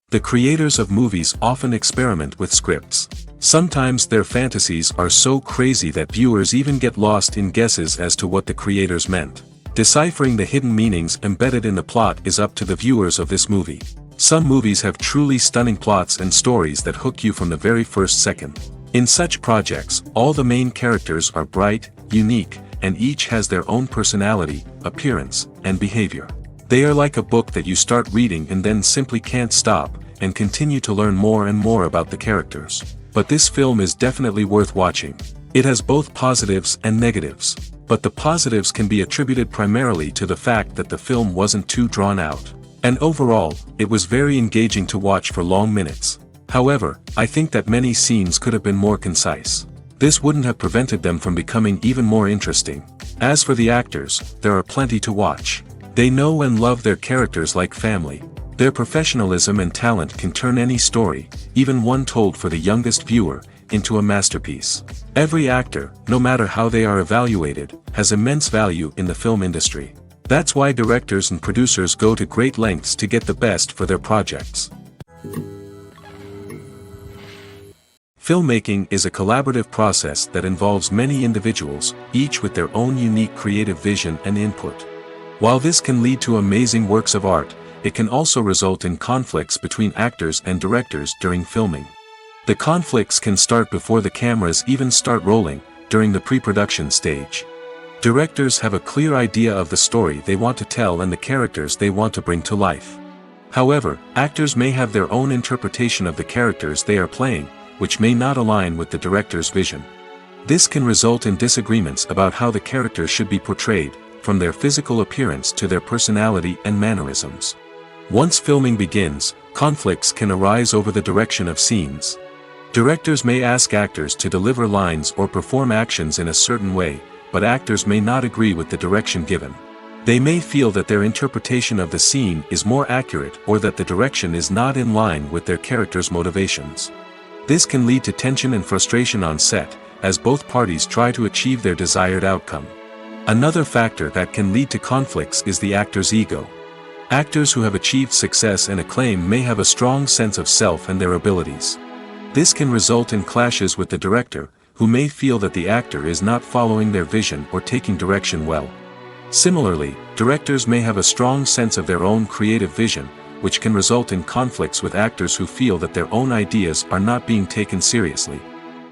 The creators of movies often experiment with scripts. Sometimes their fantasies are so crazy that viewers even get lost in guesses as to what the creators meant. Deciphering the hidden meanings embedded in the plot is up to the viewers of this movie. Some movies have truly stunning plots and stories that hook you from the very first second. In such projects, all the main characters are bright, unique, and each has their own personality, appearance, and behavior. They are like a book that you start reading and then simply can't stop, and continue to learn more and more about the characters. But this film is definitely worth watching. It has both positives and negatives. But the positives can be attributed primarily to the fact that the film wasn't too drawn out. And overall, it was very engaging to watch for long minutes. However, I think that many scenes could have been more concise. This wouldn't have prevented them from becoming even more interesting. As for the actors, there are plenty to watch. They know and love their characters like family. Their professionalism and talent can turn any story, even one told for the youngest viewer, into a masterpiece. Every actor, no matter how they are evaluated, has immense value in the film industry. That's why directors and producers go to great lengths to get the best for their projects. Filmmaking is a collaborative process that involves many individuals, each with their own unique creative vision and input. While this can lead to amazing works of art, it can also result in conflicts between actors and directors during filming. The conflicts can start before the cameras even start rolling, during the pre-production stage. Directors have a clear idea of the story they want to tell and the characters they want to bring to life. However, actors may have their own interpretation of the characters they are playing, which may not align with the director's vision. This can result in disagreements about how the characters should be portrayed, from their physical appearance to their personality and mannerisms. Once filming begins, conflicts can arise over the direction of scenes. Directors may ask actors to deliver lines or perform actions in a certain way, but actors may not agree with the direction given. They may feel that their interpretation of the scene is more accurate or that the direction is not in line with their character's motivations. This can lead to tension and frustration on set, as both parties try to achieve their desired outcome. Another factor that can lead to conflicts is the actor's ego. Actors who have achieved success and acclaim may have a strong sense of self and their abilities. This can result in clashes with the director, who may feel that the actor is not following their vision or taking direction well. Similarly, directors may have a strong sense of their own creative vision, which can result in conflicts with actors who feel that their own ideas are not being taken seriously.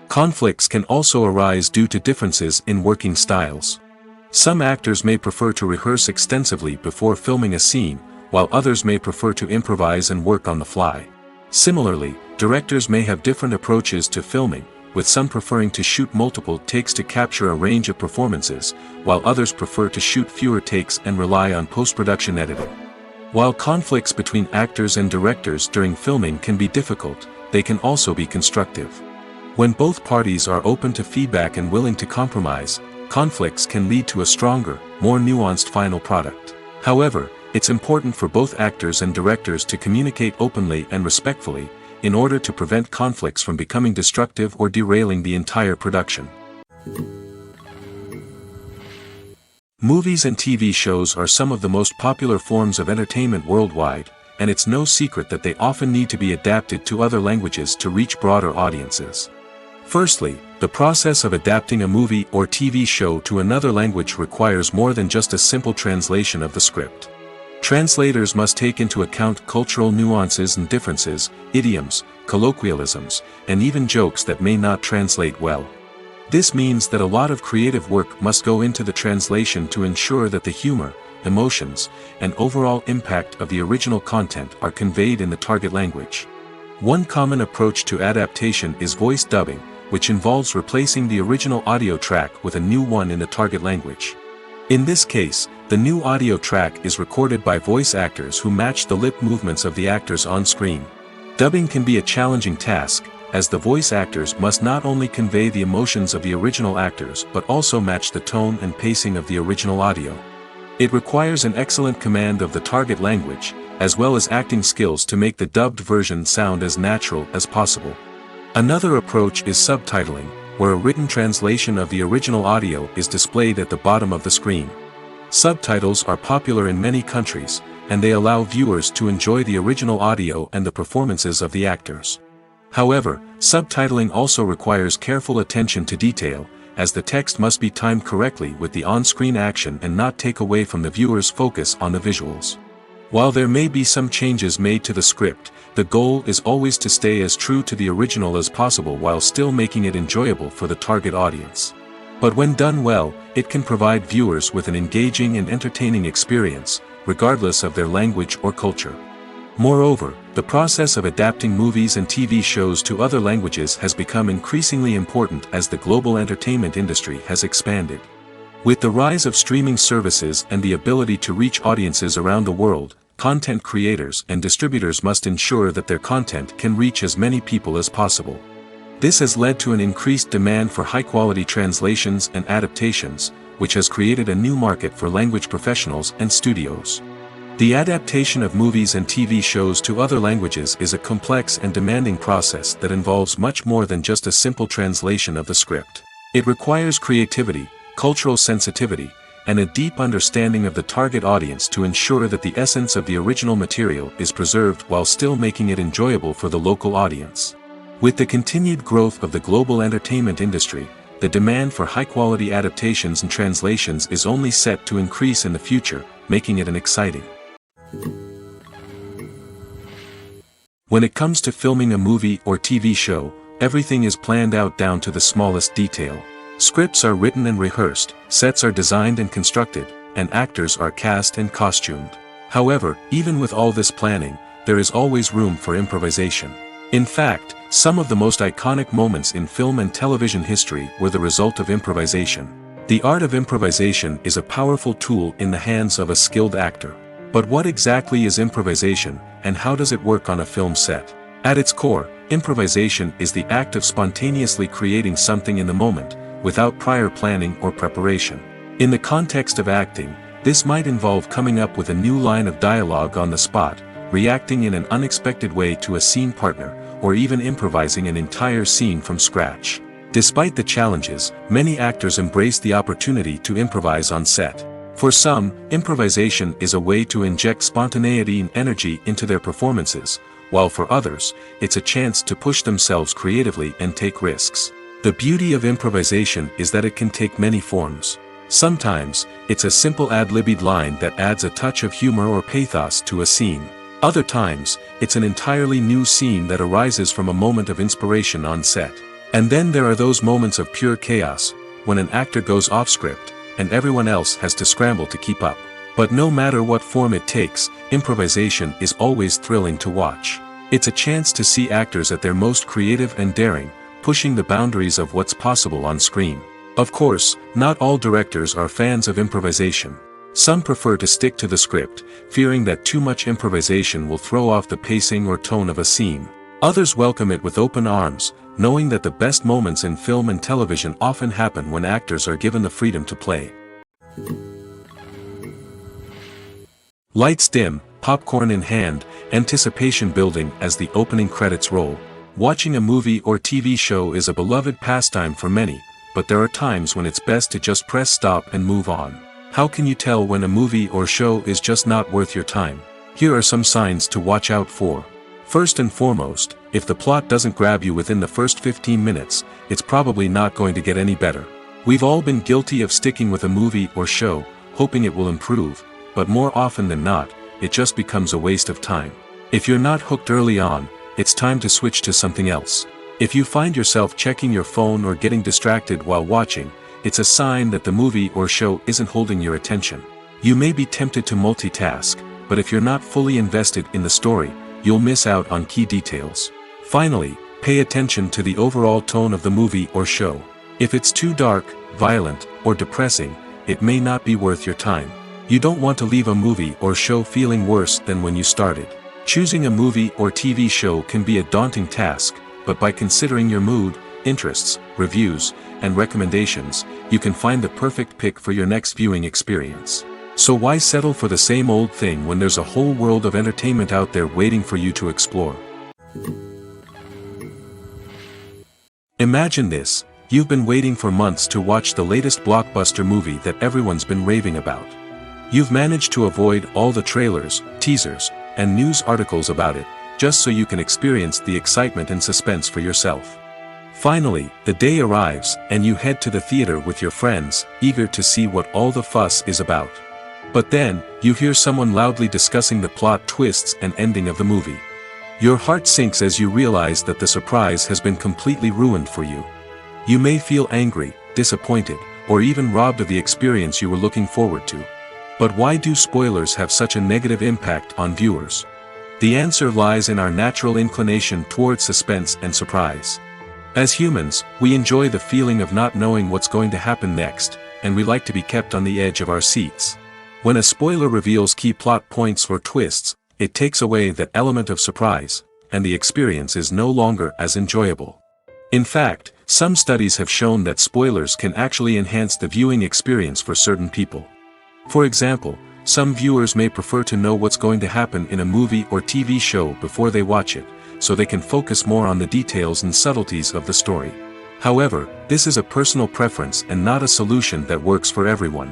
Conflicts can also arise due to differences in working styles. Some actors may prefer to rehearse extensively before filming a scene, while others may prefer to improvise and work on the fly. Similarly, directors may have different approaches to filming, with some preferring to shoot multiple takes to capture a range of performances, while others prefer to shoot fewer takes and rely on post-production editing. While conflicts between actors and directors during filming can be difficult, they can also be constructive. When both parties are open to feedback and willing to compromise, conflicts can lead to a stronger, more nuanced final product. However, it's important for both actors and directors to communicate openly and respectfully, in order to prevent conflicts from becoming destructive or derailing the entire production. Movies and TV shows are some of the most popular forms of entertainment worldwide, and it's no secret that they often need to be adapted to other languages to reach broader audiences. Firstly, the process of adapting a movie or TV show to another language requires more than just a simple translation of the script. Translators must take into account cultural nuances and differences, idioms, colloquialisms, and even jokes that may not translate well. This means that a lot of creative work must go into the translation to ensure that the humor, emotions, and overall impact of the original content are conveyed in the target language. One common approach to adaptation is voice dubbing, which involves replacing the original audio track with a new one in the target language. In this case, the new audio track is recorded by voice actors who match the lip movements of the actors on screen. Dubbing can be a challenging task, as the voice actors must not only convey the emotions of the original actors but also match the tone and pacing of the original audio. It requires an excellent command of the target language, as well as acting skills to make the dubbed version sound as natural as possible. Another approach is subtitling, where a written translation of the original audio is displayed at the bottom of the screen. Subtitles are popular in many countries, and they allow viewers to enjoy the original audio and the performances of the actors. However, subtitling also requires careful attention to detail, as the text must be timed correctly with the on-screen action and not take away from the viewer's focus on the visuals. While there may be some changes made to the script, the goal is always to stay as true to the original as possible while still making it enjoyable for the target audience. But when done well, it can provide viewers with an engaging and entertaining experience, regardless of their language or culture. Moreover, the process of adapting movies and TV shows to other languages has become increasingly important as the global entertainment industry has expanded. With the rise of streaming services and the ability to reach audiences around the world, content creators and distributors must ensure that their content can reach as many people as possible. This has led to an increased demand for high-quality translations and adaptations, which has created a new market for language professionals and studios. The adaptation of movies and TV shows to other languages is a complex and demanding process that involves much more than just a simple translation of the script. It requires creativity, cultural sensitivity, and a deep understanding of the target audience to ensure that the essence of the original material is preserved while still making it enjoyable for the local audience. With the continued growth of the global entertainment industry, the demand for high-quality adaptations and translations is only set to increase in the future, making it exciting. When it comes to filming a movie or TV show, everything is planned out down to the smallest detail. Scripts are written and rehearsed, sets are designed and constructed, and actors are cast and costumed. However, even with all this planning, there is always room for improvisation. In fact, some of the most iconic moments in film and television history were the result of improvisation. The art of improvisation is a powerful tool in the hands of a skilled actor. But what exactly is improvisation, and how does it work on a film set? At its core, improvisation is the act of spontaneously creating something in the moment, without prior planning or preparation. In the context of acting, this might involve coming up with a new line of dialogue on the spot, reacting in an unexpected way to a scene partner, or even improvising an entire scene from scratch. Despite the challenges, many actors embrace the opportunity to improvise on set. For some, improvisation is a way to inject spontaneity and energy into their performances, while for others, it's a chance to push themselves creatively and take risks. The beauty of improvisation is that it can take many forms. Sometimes, it's a simple ad-libbed line that adds a touch of humor or pathos to a scene. Other times, it's an entirely new scene that arises from a moment of inspiration on set. And then there are those moments of pure chaos, when an actor goes off script, and everyone else has to scramble to keep up. But no matter what form it takes, improvisation is always thrilling to watch. It's a chance to see actors at their most creative and daring, pushing the boundaries of what's possible on screen. Of course, not all directors are fans of improvisation. Some prefer to stick to the script, fearing that too much improvisation will throw off the pacing or tone of a scene. Others welcome it with open arms, knowing that the best moments in film and television often happen when actors are given the freedom to play. Lights dim, popcorn in hand, anticipation building as the opening credits roll. Watching a movie or TV show is a beloved pastime for many, but there are times when it's best to just press stop and move on. How can you tell when a movie or show is just not worth your time? Here are some signs to watch out for. First and foremost, if the plot doesn't grab you within the first 15 minutes, it's probably not going to get any better. We've all been guilty of sticking with a movie or show, hoping it will improve, but more often than not, it just becomes a waste of time. If you're not hooked early on, it's time to switch to something else. If you find yourself checking your phone or getting distracted while watching, it's a sign that the movie or show isn't holding your attention. You may be tempted to multitask, but if you're not fully invested in the story, you'll miss out on key details. Finally, pay attention to the overall tone of the movie or show. If it's too dark, violent, or depressing, it may not be worth your time. You don't want to leave a movie or show feeling worse than when you started. Choosing a movie or TV show can be a daunting task, but by considering your mood, interests, reviews, and recommendations, you can find the perfect pick for your next viewing experience. So why settle for the same old thing when there's a whole world of entertainment out there waiting for you to explore? Imagine this: you've been waiting for months to watch the latest blockbuster movie that everyone's been raving about. You've managed to avoid all the trailers, teasers, and news articles about it, just so you can experience the excitement and suspense for yourself. Finally, the day arrives, and you head to the theater with your friends, eager to see what all the fuss is about. But then, you hear someone loudly discussing the plot twists and ending of the movie. Your heart sinks as you realize that the surprise has been completely ruined for you. You may feel angry, disappointed, or even robbed of the experience you were looking forward to. But why do spoilers have such a negative impact on viewers? The answer lies in our natural inclination towards suspense and surprise. As humans, we enjoy the feeling of not knowing what's going to happen next, and we like to be kept on the edge of our seats. When a spoiler reveals key plot points or twists, it takes away that element of surprise, and the experience is no longer as enjoyable. In fact, some studies have shown that spoilers can actually enhance the viewing experience for certain people. For example, some viewers may prefer to know what's going to happen in a movie or TV show before they watch it, so they can focus more on the details and subtleties of the story. However, this is a personal preference and not a solution that works for everyone.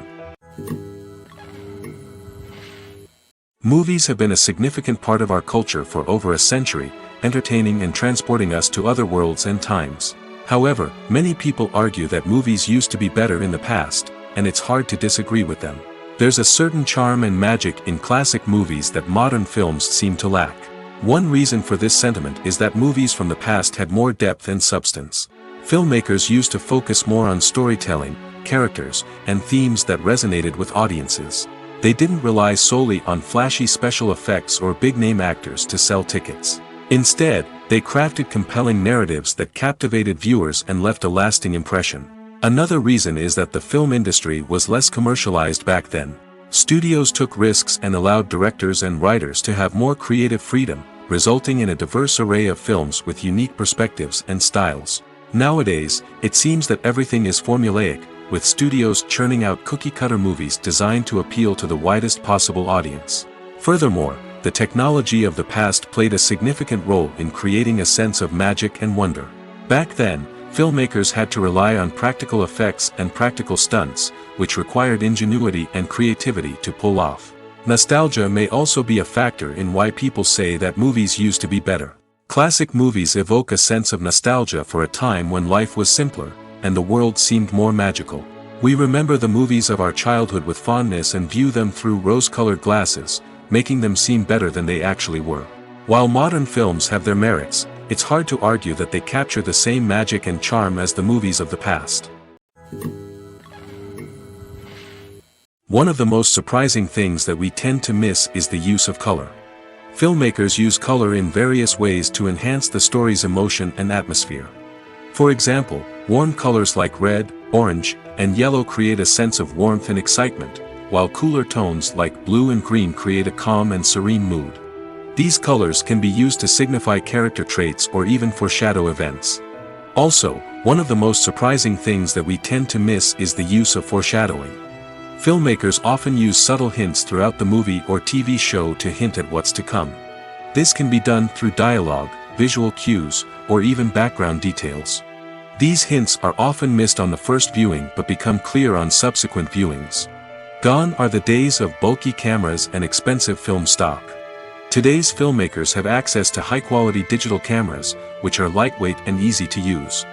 Movies have been a significant part of our culture for over a century, entertaining and transporting us to other worlds and times. However, many people argue that movies used to be better in the past, and it's hard to disagree with them. There's a certain charm and magic in classic movies that modern films seem to lack. One reason for this sentiment is that movies from the past had more depth and substance. Filmmakers used to focus more on storytelling, characters, and themes that resonated with audiences. They didn't rely solely on flashy special effects or big-name actors to sell tickets. Instead, they crafted compelling narratives that captivated viewers and left a lasting impression. Another reason is that the film industry was less commercialized back then. Studios took risks and allowed directors and writers to have more creative freedom, resulting in a diverse array of films with unique perspectives and styles. Nowadays, it seems that everything is formulaic, with studios churning out cookie-cutter movies designed to appeal to the widest possible audience. Furthermore, the technology of the past played a significant role in creating a sense of magic and wonder. Back then, filmmakers had to rely on practical effects and practical stunts, which required ingenuity and creativity to pull off. Nostalgia may also be a factor in why people say that movies used to be better. Classic movies evoke a sense of nostalgia for a time when life was simpler, and the world seemed more magical. We remember the movies of our childhood with fondness and view them through rose-colored glasses, making them seem better than they actually were. While modern films have their merits, it's hard to argue that they capture the same magic and charm as the movies of the past. One of the most surprising things that we tend to miss is the use of color. Filmmakers use color in various ways to enhance the story's emotion and atmosphere. For example, warm colors like red, orange, and yellow create a sense of warmth and excitement, while cooler tones like blue and green create a calm and serene mood. These colors can be used to signify character traits or even foreshadow events. Also, one of the most surprising things that we tend to miss is the use of foreshadowing. Filmmakers often use subtle hints throughout the movie or TV show to hint at what's to come. This can be done through dialogue, visual cues, or even background details. These hints are often missed on the first viewing but become clear on subsequent viewings. Gone are the days of bulky cameras and expensive film stock. Today's filmmakers have access to high-quality digital cameras, which are lightweight and easy to use.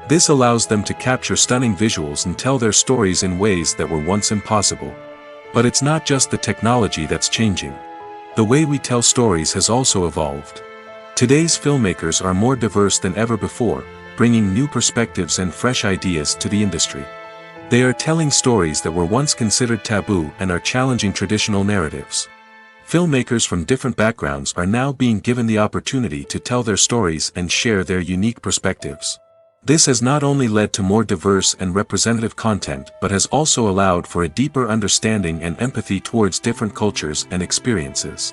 This allows them to capture stunning visuals and tell their stories in ways that were once impossible. But it's not just the technology that's changing. The way we tell stories has also evolved. Today's filmmakers are more diverse than ever before, bringing new perspectives and fresh ideas to the industry. They are telling stories that were once considered taboo and are challenging traditional narratives. Filmmakers from different backgrounds are now being given the opportunity to tell their stories and share their unique perspectives. This has not only led to more diverse and representative content but has also allowed for a deeper understanding and empathy towards different cultures and experiences.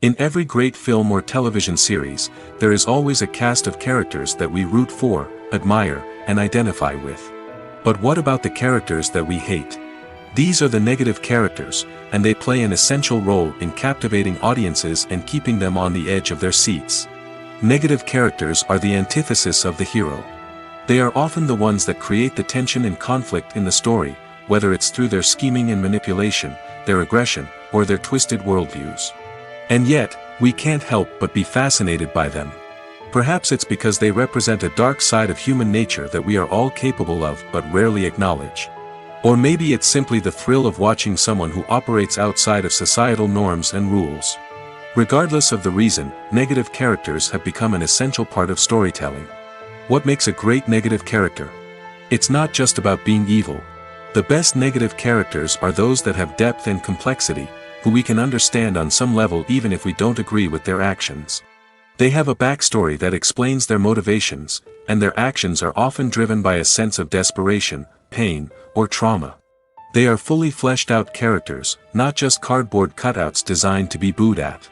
In every great film or television series, there is always a cast of characters that we root for, admire, and identify with. But what about the characters that we hate? These are the negative characters, and they play an essential role in captivating audiences and keeping them on the edge of their seats. Negative characters are the antithesis of the hero. They are often the ones that create the tension and conflict in the story, whether it's through their scheming and manipulation, their aggression, or their twisted worldviews. And yet, we can't help but be fascinated by them. Perhaps it's because they represent a dark side of human nature that we are all capable of but rarely acknowledge. Or maybe it's simply the thrill of watching someone who operates outside of societal norms and rules. Regardless of the reason, negative characters have become an essential part of storytelling. What makes a great negative character? It's not just about being evil. The best negative characters are those that have depth and complexity, who we can understand on some level even if we don't agree with their actions. They have a backstory that explains their motivations, and their actions are often driven by a sense of desperation, pain, or trauma. They are fully fleshed out characters, not just cardboard cutouts designed to be booed at.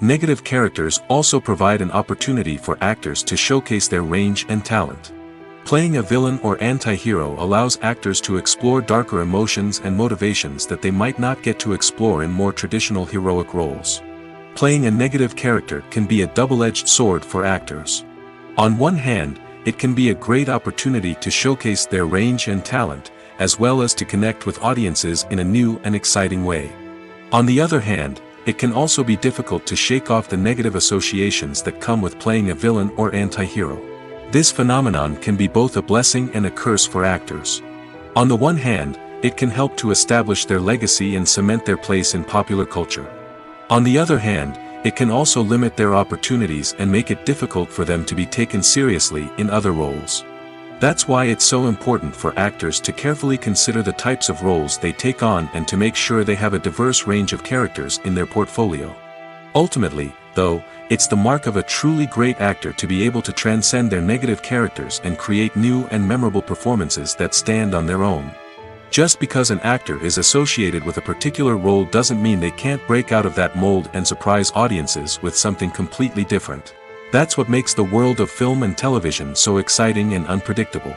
Negative characters also provide an opportunity for actors to showcase their range and talent. Playing a villain or anti-hero allows actors to explore darker emotions and motivations that they might not get to explore in more traditional heroic roles. Playing a negative character can be a double-edged sword for actors. On one hand, it can be a great opportunity to showcase their range and talent, as well as to connect with audiences in a new and exciting way. On the other hand, it can also be difficult to shake off the negative associations that come with playing a villain or anti-hero. This phenomenon can be both a blessing and a curse for actors. On the one hand, it can help to establish their legacy and cement their place in popular culture. On the other hand, it can also limit their opportunities and make it difficult for them to be taken seriously in other roles. That's why it's so important for actors to carefully consider the types of roles they take on and to make sure they have a diverse range of characters in their portfolio. Ultimately, though, it's the mark of a truly great actor to be able to transcend their negative characters and create new and memorable performances that stand on their own. Just because an actor is associated with a particular role doesn't mean they can't break out of that mold and surprise audiences with something completely different. That's what makes the world of film and television so exciting and unpredictable.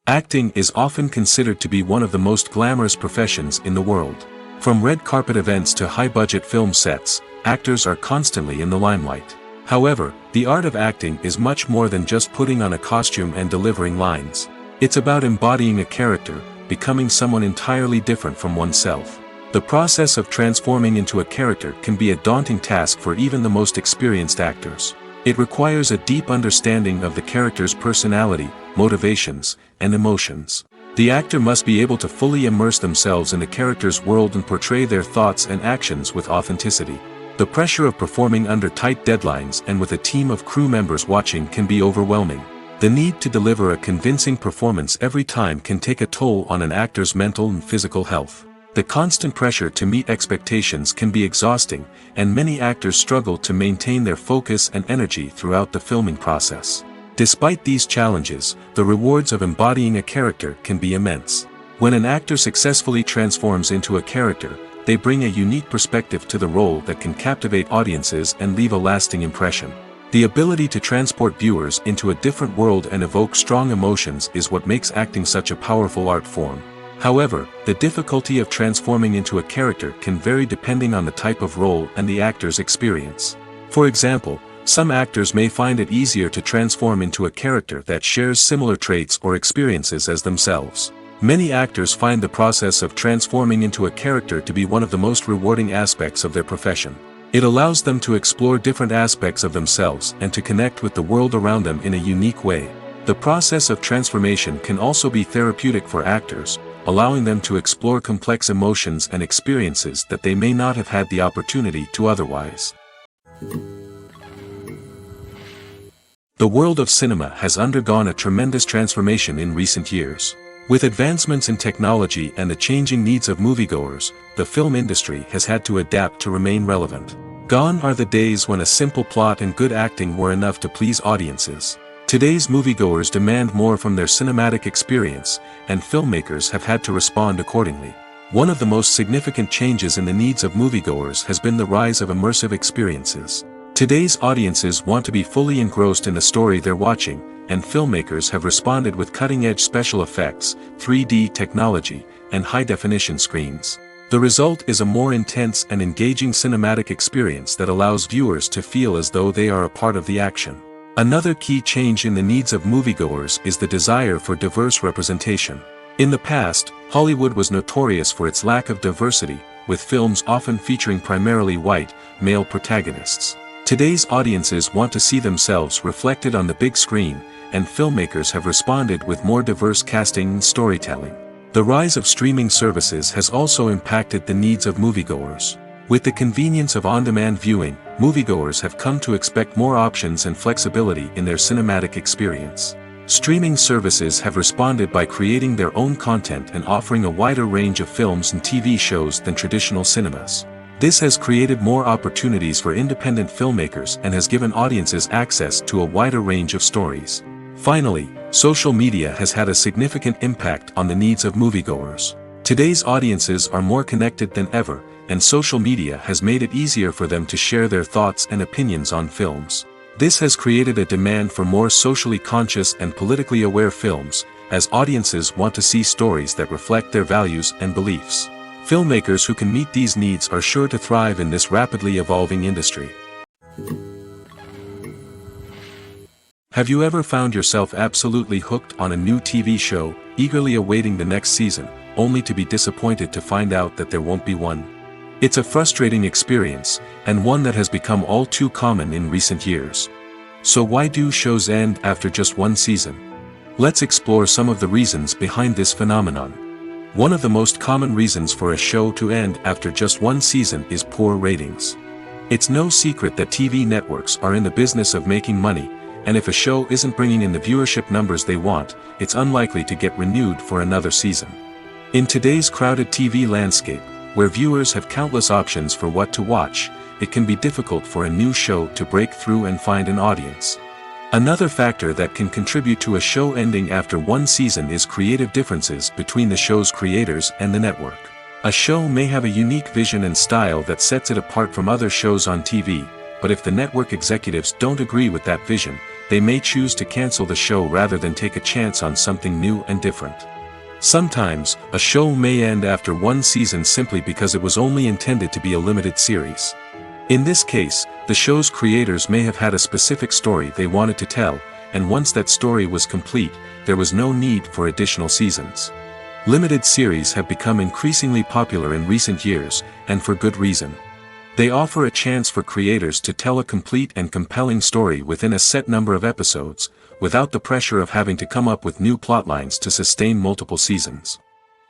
Acting is often considered to be one of the most glamorous professions in the world. From red carpet events to high-budget film sets, actors are constantly in the limelight. However, the art of acting is much more than just putting on a costume and delivering lines. It's about embodying a character, becoming someone entirely different from oneself. The process of transforming into a character can be a daunting task for even the most experienced actors. It requires a deep understanding of the character's personality, motivations, and emotions. The actor must be able to fully immerse themselves in the character's world and portray their thoughts and actions with authenticity. The pressure of performing under tight deadlines and with a team of crew members watching can be overwhelming. The need to deliver a convincing performance every time can take a toll on an actor's mental and physical health. The constant pressure to meet expectations can be exhausting, and many actors struggle to maintain their focus and energy throughout the filming process. Despite these challenges, the rewards of embodying a character can be immense. When an actor successfully transforms into a character, they bring a unique perspective to the role that can captivate audiences and leave a lasting impression. The ability to transport viewers into a different world and evoke strong emotions is what makes acting such a powerful art form. However, the difficulty of transforming into a character can vary depending on the type of role and the actor's experience. For example, some actors may find it easier to transform into a character that shares similar traits or experiences as themselves. Many actors find the process of transforming into a character to be one of the most rewarding aspects of their profession. It allows them to explore different aspects of themselves and to connect with the world around them in a unique way. The process of transformation can also be therapeutic for actors, allowing them to explore complex emotions and experiences that they may not have had the opportunity to otherwise. The world of cinema has undergone a tremendous transformation in recent years. With advancements in technology and the changing needs of moviegoers, the film industry has had to adapt to remain relevant. Gone are the days when a simple plot and good acting were enough to please audiences. Today's moviegoers demand more from their cinematic experience, and filmmakers have had to respond accordingly. One of the most significant changes in the needs of moviegoers has been the rise of immersive experiences. Today's audiences want to be fully engrossed in the story they're watching, and filmmakers have responded with cutting-edge special effects, 3D technology, and high-definition screens. The result is a more intense and engaging cinematic experience that allows viewers to feel as though they are a part of the action. Another key change in the needs of moviegoers is the desire for diverse representation. In the past, Hollywood was notorious for its lack of diversity, with films often featuring primarily white, male protagonists. Today's audiences want to see themselves reflected on the big screen, and filmmakers have responded with more diverse casting and storytelling. The rise of streaming services has also impacted the needs of moviegoers. With the convenience of on-demand viewing, moviegoers have come to expect more options and flexibility in their cinematic experience. Streaming services have responded by creating their own content and offering a wider range of films and TV shows than traditional cinemas. This has created more opportunities for independent filmmakers and has given audiences access to a wider range of stories. Finally, social media has had a significant impact on the needs of moviegoers. Today's audiences are more connected than ever, and social media has made it easier for them to share their thoughts and opinions on films. This has created a demand for more socially conscious and politically aware films, as audiences want to see stories that reflect their values and beliefs. Filmmakers who can meet these needs are sure to thrive in this rapidly evolving industry. Have you ever found yourself absolutely hooked on a new TV show, eagerly awaiting the next season, only to be disappointed to find out that there won't be one? It's a frustrating experience, and one that has become all too common in recent years. So why do shows end after just one season? Let's explore some of the reasons behind this phenomenon. One of the most common reasons for a show to end after just one season is poor ratings. It's no secret that TV networks are in the business of making money, and if a show isn't bringing in the viewership numbers they want, it's unlikely to get renewed for another season. In today's crowded TV landscape, where viewers have countless options for what to watch, it can be difficult for a new show to break through and find an audience. Another factor that can contribute to a show ending after one season is creative differences between the show's creators and the network. A show may have a unique vision and style that sets it apart from other shows on TV, but if the network executives don't agree with that vision, they may choose to cancel the show rather than take a chance on something new and different. Sometimes, a show may end after one season simply because it was only intended to be a limited series. In this case, the show's creators may have had a specific story they wanted to tell, and once that story was complete, there was no need for additional seasons. Limited series have become increasingly popular in recent years, and for good reason. They offer a chance for creators to tell a complete and compelling story within a set number of episodes, without the pressure of having to come up with new plotlines to sustain multiple seasons.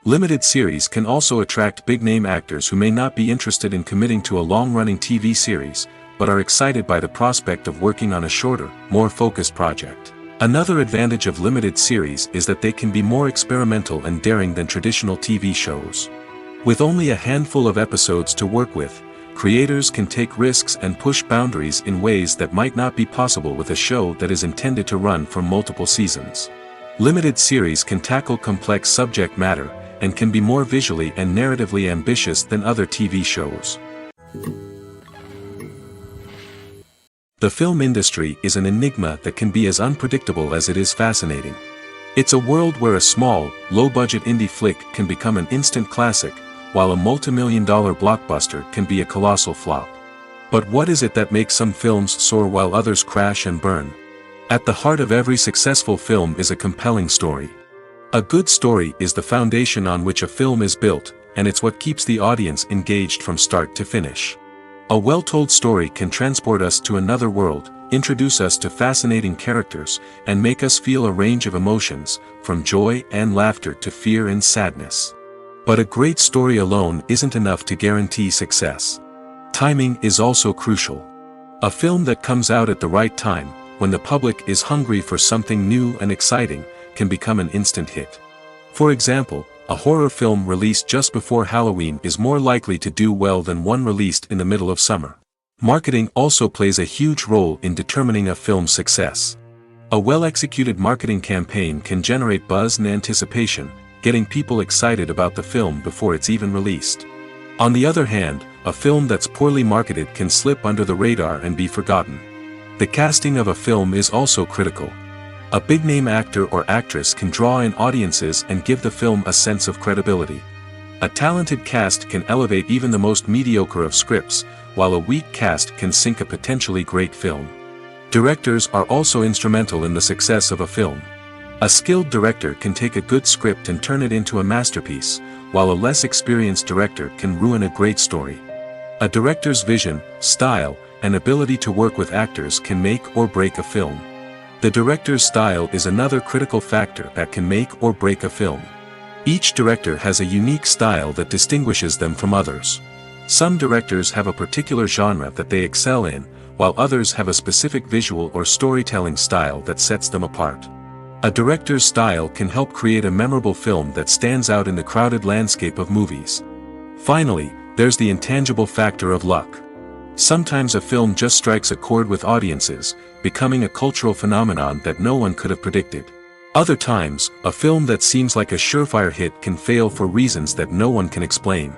Limited series can also attract big-name actors who may not be interested in committing to a long-running TV series, but are excited by the prospect of working on a shorter, more focused project. Another advantage of limited series is that they can be more experimental and daring than traditional TV shows. With only a handful of episodes to work with, creators can take risks and push boundaries in ways that might not be possible with a show that is intended to run for multiple seasons. Limited series can tackle complex subject matter, and can be more visually and narratively ambitious than other TV shows. The film industry is an enigma that can be as unpredictable as it is fascinating. It's a world where a small, low-budget indie flick can become an instant classic, while a multi-million-dollar blockbuster can be a colossal flop. But what is it that makes some films soar while others crash and burn? At the heart of every successful film is a compelling story. A good story is the foundation on which a film is built, and it's what keeps the audience engaged from start to finish. A well-told story can transport us to another world, introduce us to fascinating characters, and make us feel a range of emotions, from joy and laughter to fear and sadness. But a great story alone isn't enough to guarantee success. Timing is also crucial. A film that comes out at the right time, when the public is hungry for something new and exciting, can become an instant hit. For example, a horror film released just before Halloween is more likely to do well than one released in the middle of summer. Marketing also plays a huge role in determining a film's success. A well-executed marketing campaign can generate buzz and anticipation, getting people excited about the film before it's even released. On the other hand, a film that's poorly marketed can slip under the radar and be forgotten. The casting of a film is also critical. A big-name actor or actress can draw in audiences and give the film a sense of credibility. A talented cast can elevate even the most mediocre of scripts, while a weak cast can sink a potentially great film. Directors are also instrumental in the success of a film. A skilled director can take a good script and turn it into a masterpiece, while a less experienced director can ruin a great story. A director's vision, style, and ability to work with actors can make or break a film. The director's style is another critical factor that can make or break a film. Each director has a unique style that distinguishes them from others. Some directors have a particular genre that they excel in, while others have a specific visual or storytelling style that sets them apart. A director's style can help create a memorable film that stands out in the crowded landscape of movies. Finally, there's the intangible factor of luck. Sometimes a film just strikes a chord with audiences, becoming a cultural phenomenon that no one could have predicted. Other times, a film that seems like a surefire hit can fail for reasons that no one can explain.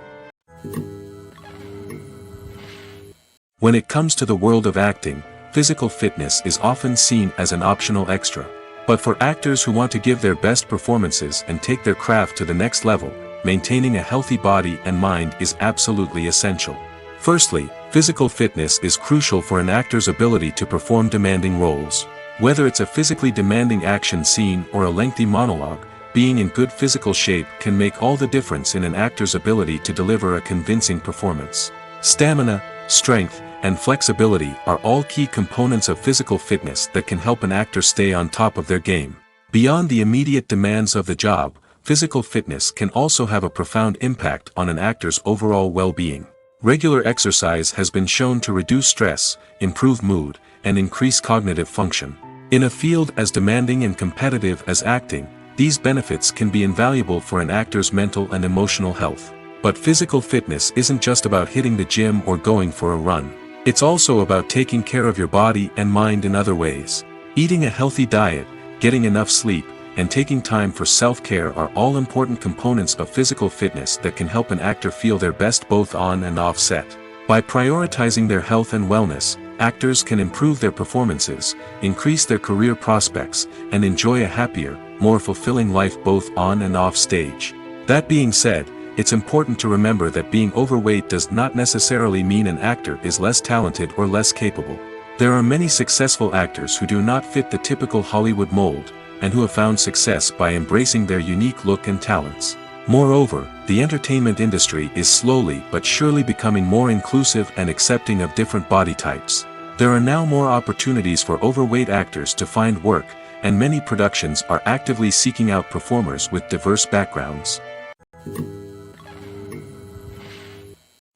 When it comes to the world of acting, physical fitness is often seen as an optional extra. But for actors who want to give their best performances and take their craft to the next level, maintaining a healthy body and mind is absolutely essential. Firstly, physical fitness is crucial for an actor's ability to perform demanding roles. Whether it's a physically demanding action scene or a lengthy monologue, being in good physical shape can make all the difference in an actor's ability to deliver a convincing performance. Stamina, strength, and flexibility are all key components of physical fitness that can help an actor stay on top of their game. Beyond the immediate demands of the job, physical fitness can also have a profound impact on an actor's overall well-being. Regular exercise has been shown to reduce stress, improve mood, and increase cognitive function. In a field as demanding and competitive as acting, these benefits can be invaluable for an actor's mental and emotional health. But physical fitness isn't just about hitting the gym or going for a run. It's also about taking care of your body and mind in other ways. Eating a healthy diet, getting enough sleep, and taking time for self-care are all important components of physical fitness that can help an actor feel their best both on and off set. By prioritizing their health and wellness, actors can improve their performances, increase their career prospects, and enjoy a happier, more fulfilling life both on and off stage. That being said, it's important to remember that being overweight does not necessarily mean an actor is less talented or less capable. There are many successful actors who do not fit the typical Hollywood mold, and who have found success by embracing their unique look and talents. Moreover, the entertainment industry is slowly but surely becoming more inclusive and accepting of different body types. There are now more opportunities for overweight actors to find work, and many productions are actively seeking out performers with diverse backgrounds.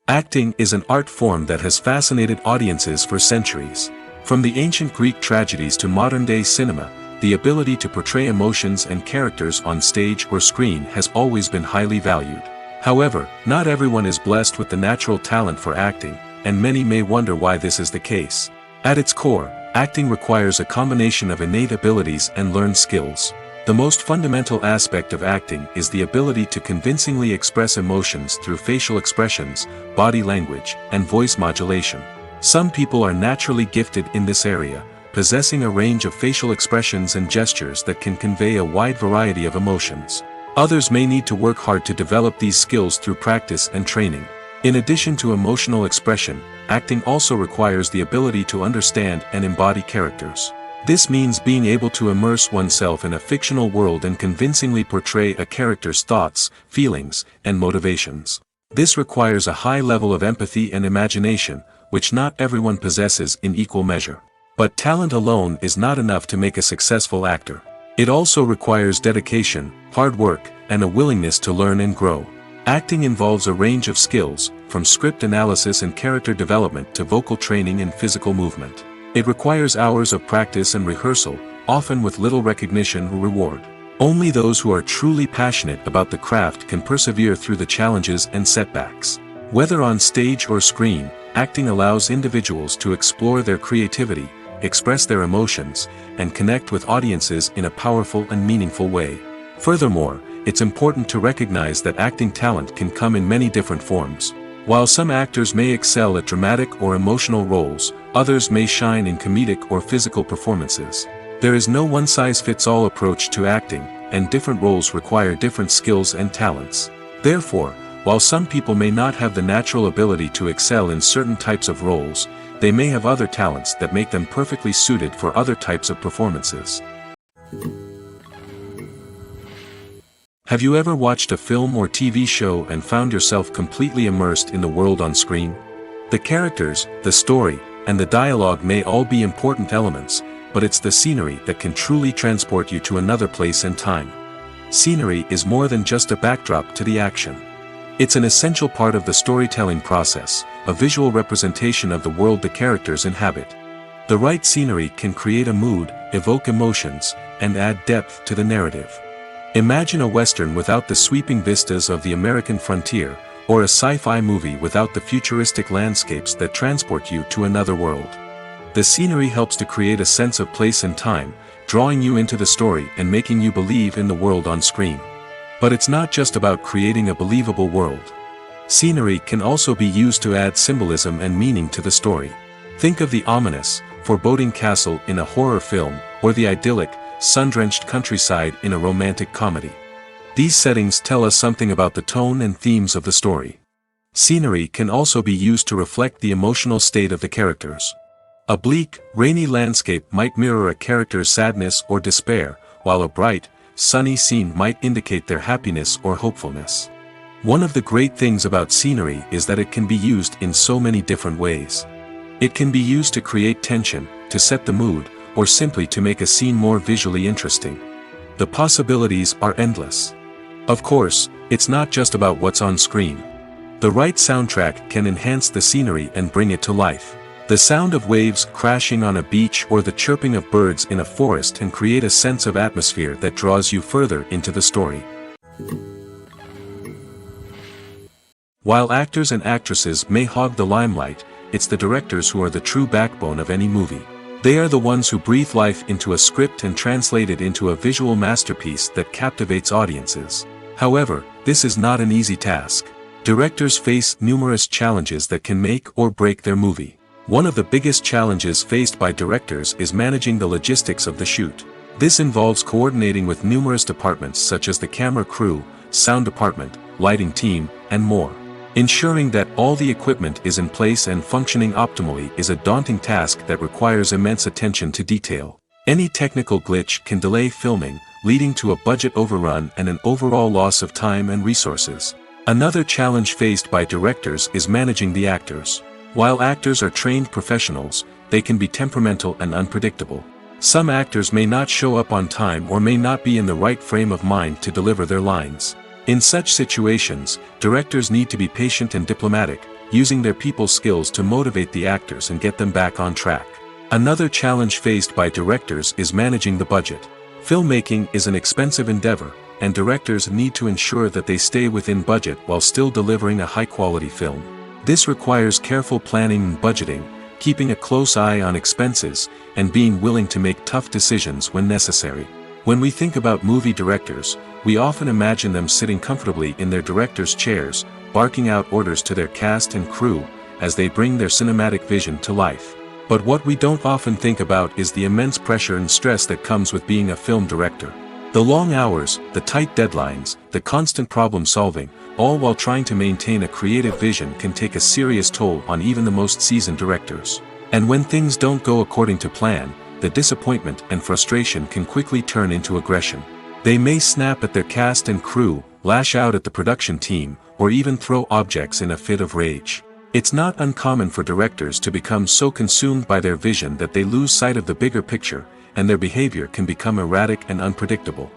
Acting is an art form that has fascinated audiences for centuries. From the ancient Greek tragedies to modern-day cinema, the ability to portray emotions and characters on stage or screen has always been highly valued. However, not everyone is blessed with the natural talent for acting, and many may wonder why this is the case. At its core, acting requires a combination of innate abilities and learned skills. The most fundamental aspect of acting is the ability to convincingly express emotions through facial expressions, body language, and voice modulation. Some people are naturally gifted in this area, possessing a range of facial expressions and gestures that can convey a wide variety of emotions. Others may need to work hard to develop these skills through practice and training. In addition to emotional expression, acting also requires the ability to understand and embody characters. This means being able to immerse oneself in a fictional world and convincingly portray a character's thoughts, feelings, and motivations. This requires a high level of empathy and imagination, which not everyone possesses in equal measure. But talent alone is not enough to make a successful actor. It also requires dedication, hard work, and a willingness to learn and grow. Acting involves a range of skills, from script analysis and character development to vocal training and physical movement. It requires hours of practice and rehearsal, often with little recognition or reward. Only those who are truly passionate about the craft can persevere through the challenges and setbacks. Whether on stage or screen, acting allows individuals to explore their creativity, express their emotions, and connect with audiences in a powerful and meaningful way. Furthermore, it's important to recognize that acting talent can come in many different forms. While some actors may excel at dramatic or emotional roles, others may shine in comedic or physical performances. There is no one-size-fits-all approach to acting, and different roles require different skills and talents. Therefore, while some people may not have the natural ability to excel in certain types of roles, they may have other talents that make them perfectly suited for other types of performances. Have you ever watched a film or TV show and found yourself completely immersed in the world on screen? The characters, the story, and the dialogue may all be important elements, but it's the scenery that can truly transport you to another place and time. Scenery is more than just a backdrop to the action. It's an essential part of the storytelling process, a visual representation of the world the characters inhabit. The right scenery can create a mood, evoke emotions, and add depth to the narrative. Imagine a Western without the sweeping vistas of the American frontier, or a sci-fi movie without the futuristic landscapes that transport you to another world. The scenery helps to create a sense of place and time, drawing you into the story and making you believe in the world on screen. But it's not just about creating a believable world. Scenery can also be used to add symbolism and meaning to the story. Think of the ominous, foreboding castle in a horror film, or the idyllic, sun-drenched countryside in a romantic comedy. These settings tell us something about the tone and themes of the story. Scenery can also be used to reflect the emotional state of the characters. A bleak, rainy landscape might mirror a character's sadness or despair, while a bright, sunny scene might indicate their happiness or hopefulness. One of the great things about scenery is that it can be used in so many different ways. It can be used to create tension, to set the mood, or simply to make a scene more visually interesting. The possibilities are endless. Of course, it's not just about what's on screen. The right soundtrack can enhance the scenery and bring it to life. The sound of waves crashing on a beach or the chirping of birds in a forest can create a sense of atmosphere that draws you further into the story. While actors and actresses may hog the limelight, it's the directors who are the true backbone of any movie. They are the ones who breathe life into a script and translate it into a visual masterpiece that captivates audiences. However, this is not an easy task. Directors face numerous challenges that can make or break their movie. One of the biggest challenges faced by directors is managing the logistics of the shoot. This involves coordinating with numerous departments such as the camera crew, sound department, lighting team, and more. Ensuring that all the equipment is in place and functioning optimally is a daunting task that requires immense attention to detail. Any technical glitch can delay filming, leading to a budget overrun and an overall loss of time and resources. Another challenge faced by directors is managing the actors. While actors are trained professionals, they can be temperamental and unpredictable. Some actors may not show up on time or may not be in the right frame of mind to deliver their lines. In such situations, directors need to be patient and diplomatic, using their people skills to motivate the actors and get them back on track. Another challenge faced by directors is managing the budget. Filmmaking is an expensive endeavor, and directors need to ensure that they stay within budget while still delivering a high-quality film. This requires careful planning and budgeting, keeping a close eye on expenses, and being willing to make tough decisions when necessary. When we think about movie directors, we often imagine them sitting comfortably in their director's chairs, barking out orders to their cast and crew, as they bring their cinematic vision to life. But what we don't often think about is the immense pressure and stress that comes with being a film director. The long hours, the tight deadlines, the constant problem solving, all while trying to maintain a creative vision can take a serious toll on even the most seasoned directors. And when things don't go according to plan, the disappointment and frustration can quickly turn into aggression. They may snap at their cast and crew, lash out at the production team, or even throw objects in a fit of rage. It's not uncommon for directors to become so consumed by their vision that they lose sight of the bigger picture, and their behavior can become erratic and unpredictable.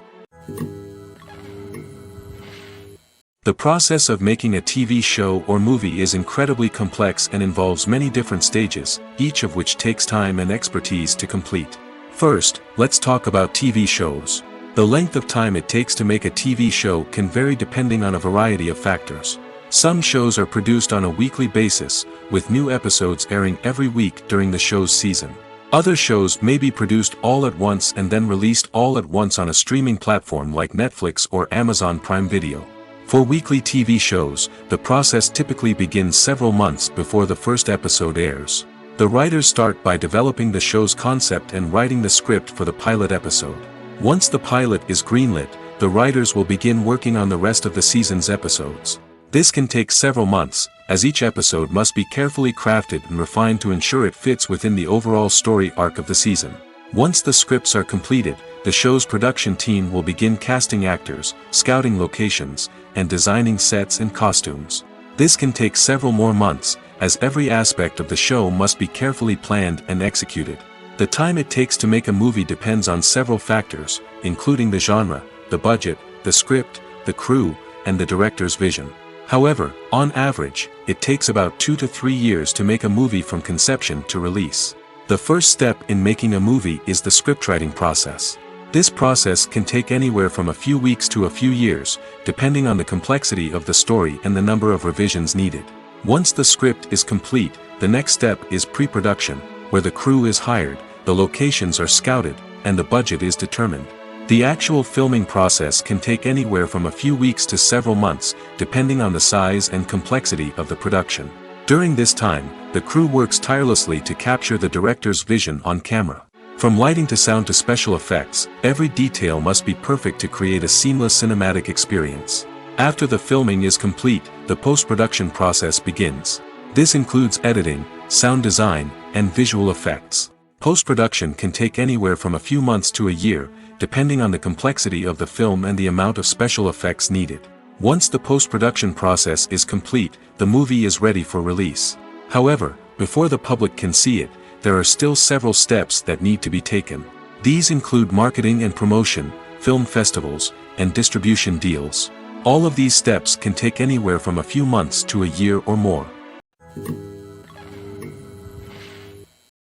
The process of making a TV show or movie is incredibly complex and involves many different stages, each of which takes time and expertise to complete. First, let's talk about TV shows. The length of time it takes to make a TV show can vary depending on a variety of factors. Some shows are produced on a weekly basis, with new episodes airing every week during the show's season. Other shows may be produced all at once and then released all at once on a streaming platform like Netflix or Amazon Prime Video. For weekly TV shows, the process typically begins several months before the first episode airs. The writers start by developing the show's concept and writing the script for the pilot episode. Once the pilot is greenlit, the writers will begin working on the rest of the season's episodes. This can take several months, as each episode must be carefully crafted and refined to ensure it fits within the overall story arc of the season. Once the scripts are completed, the show's production team will begin casting actors, scouting locations, and designing sets and costumes. This can take several more months, as every aspect of the show must be carefully planned and executed. The time it takes to make a movie depends on several factors, including the genre, the budget, the script, the crew, and the director's vision. However, on average, it takes about 2 to 3 years to make a movie from conception to release. The first step in making a movie is the scriptwriting process. This process can take anywhere from a few weeks to a few years, depending on the complexity of the story and the number of revisions needed. Once the script is complete, the next step is pre-production, where the crew is hired, the locations are scouted, and the budget is determined. The actual filming process can take anywhere from a few weeks to several months, depending on the size and complexity of the production. During this time, the crew works tirelessly to capture the director's vision on camera. From lighting to sound to special effects, every detail must be perfect to create a seamless cinematic experience. After the filming is complete, the post-production process begins. This includes editing, sound design, and visual effects. Post-production can take anywhere from a few months to a year, depending on the complexity of the film and the amount of special effects needed. Once the post-production process is complete, the movie is ready for release. However, before the public can see it, there are still several steps that need to be taken. These include marketing and promotion, film festivals, and distribution deals. All of these steps can take anywhere from a few months to a year or more.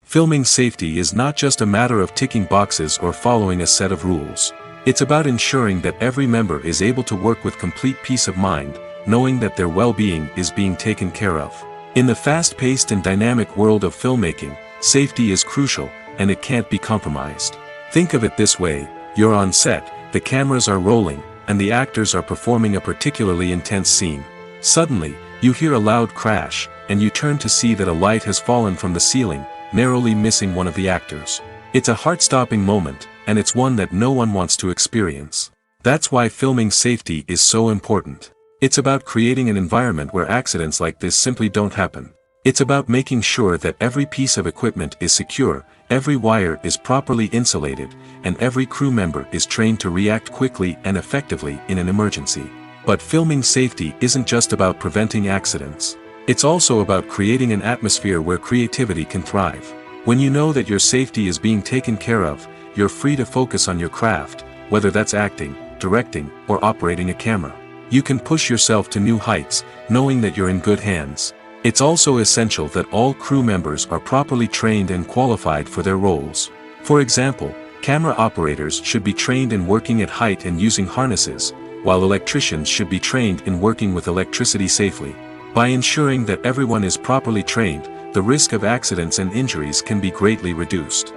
Filming safety is not just a matter of ticking boxes or following a set of rules. It's about ensuring that every member is able to work with complete peace of mind, knowing that their well-being is being taken care of. In the fast-paced and dynamic world of filmmaking, safety is crucial, and it can't be compromised. Think of it this way: you're on set, the cameras are rolling, and the actors are performing a particularly intense scene. Suddenly, you hear a loud crash, and you turn to see that a light has fallen from the ceiling, narrowly missing one of the actors. It's a heart-stopping moment, and it's one that no one wants to experience. That's why filming safety is so important. It's about creating an environment where accidents like this simply don't happen. It's about making sure that every piece of equipment is secure, every wire is properly insulated, and every crew member is trained to react quickly and effectively in an emergency. But filming safety isn't just about preventing accidents. It's also about creating an atmosphere where creativity can thrive. When you know that your safety is being taken care of, you're free to focus on your craft, whether that's acting, directing, or operating a camera. You can push yourself to new heights, knowing that you're in good hands. It's also essential that all crew members are properly trained and qualified for their roles. For example, camera operators should be trained in working at height and using harnesses, while electricians should be trained in working with electricity safely. By ensuring that everyone is properly trained, the risk of accidents and injuries can be greatly reduced.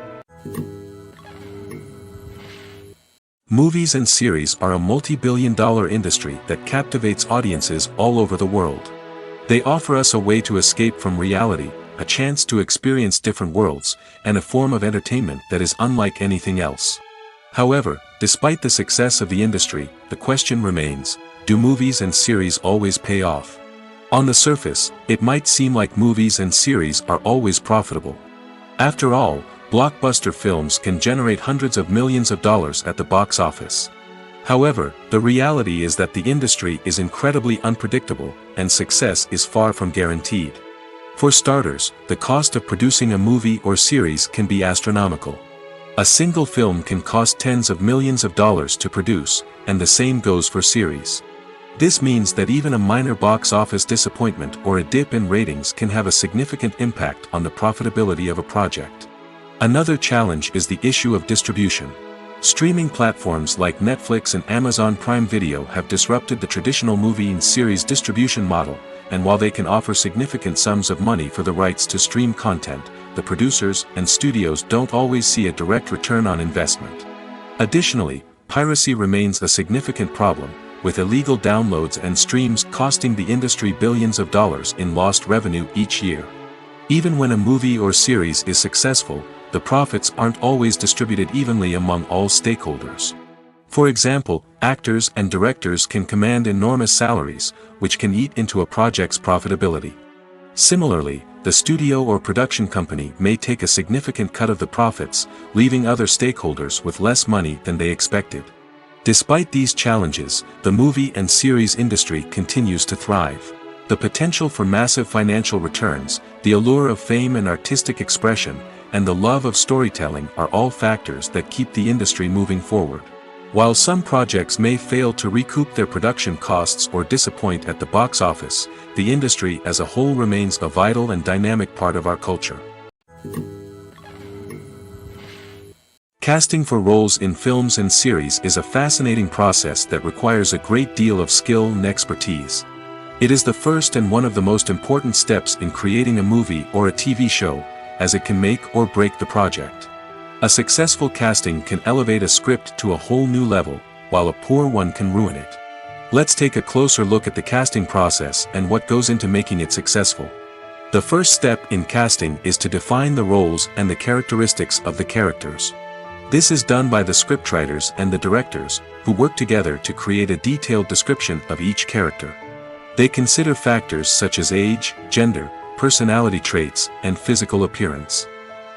Movies and series are a multi-billion-dollar industry that captivates audiences all over the world. They offer us a way to escape from reality, a chance to experience different worlds, and a form of entertainment that is unlike anything else. However, despite the success of the industry, the question remains: do movies and series always pay off? On the surface, it might seem like movies and series are always profitable. After all, blockbuster films can generate hundreds of millions of dollars at the box office. However, the reality is that the industry is incredibly unpredictable, and success is far from guaranteed. For starters, the cost of producing a movie or series can be astronomical. A single film can cost tens of millions of dollars to produce, and the same goes for series. This means that even a minor box office disappointment or a dip in ratings can have a significant impact on the profitability of a project. Another challenge is the issue of distribution. Streaming platforms like Netflix and Amazon Prime Video have disrupted the traditional movie and series distribution model, and while they can offer significant sums of money for the rights to stream content, the producers and studios don't always see a direct return on investment. Additionally, piracy remains a significant problem, with illegal downloads and streams costing the industry billions of dollars in lost revenue each year. Even when a movie or series is successful, the profits aren't always distributed evenly among all stakeholders. For example, actors and directors can command enormous salaries, which can eat into a project's profitability. Similarly, the studio or production company may take a significant cut of the profits, leaving other stakeholders with less money than they expected. Despite these challenges, the movie and series industry continues to thrive. The potential for massive financial returns, the allure of fame and artistic expression, and the love of storytelling are all factors that keep the industry moving forward. While some projects may fail to recoup their production costs or disappoint at the box office, the industry as a whole remains a vital and dynamic part of our culture. Casting for roles in films and series is a fascinating process that requires a great deal of skill and expertise. It is the first and one of the most important steps in creating a movie or a TV show, as it can make or break the project. A successful casting can elevate a script to a whole new level, while a poor one can ruin it. Let's take a closer look at the casting process and what goes into making it successful. The first step in casting is to define the roles and the characteristics of the characters. This is done by the scriptwriters and the directors, who work together to create a detailed description of each character. They consider factors such as age, gender, personality traits, and physical appearance.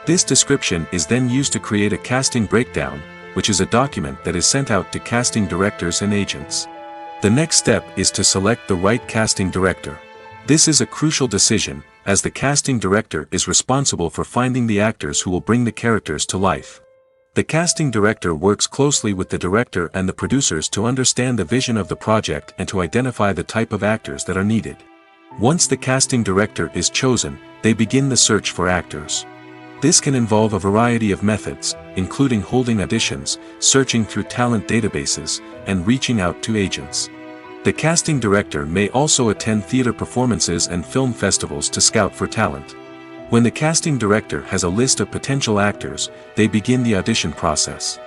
This description is then used to create a casting breakdown, which is a document that is sent out to casting directors and agents. The next step is to select the right casting director. This is a crucial decision, as the casting director is responsible for finding the actors who will bring the characters to life. The casting director works closely with the director and the producers to understand the vision of the project and to identify the type of actors that are needed. Once the casting director is chosen, they begin the search for actors. This can involve a variety of methods, including holding auditions, searching through talent databases, and reaching out to agents. The casting director may also attend theater performances and film festivals to scout for talent. When the casting director has a list of potential actors, they begin the audition process.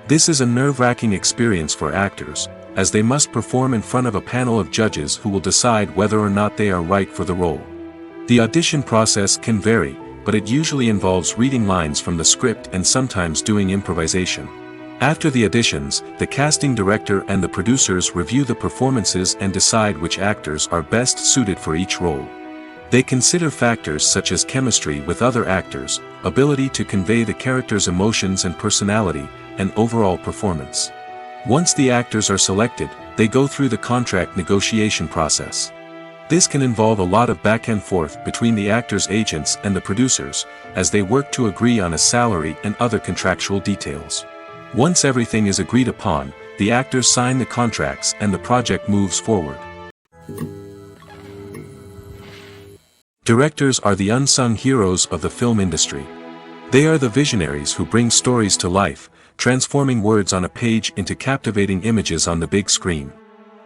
This is a nerve-wracking experience for actors, as they must perform in front of a panel of judges who will decide whether or not they are right for the role. The audition process can vary, but it usually involves reading lines from the script and sometimes doing improvisation. After the auditions, the casting director and the producers review the performances and decide which actors are best suited for each role. They consider factors such as chemistry with other actors, ability to convey the character's emotions and personality, and overall performance. Once the actors are selected, they go through the contract negotiation process. This can involve a lot of back and forth between the actors' agents and the producers, as they work to agree on a salary and other contractual details. Once everything is agreed upon, the actors sign the contracts and the project moves forward. Directors are the unsung heroes of the film industry. They are the visionaries who bring stories to life, transforming words on a page into captivating images on the big screen.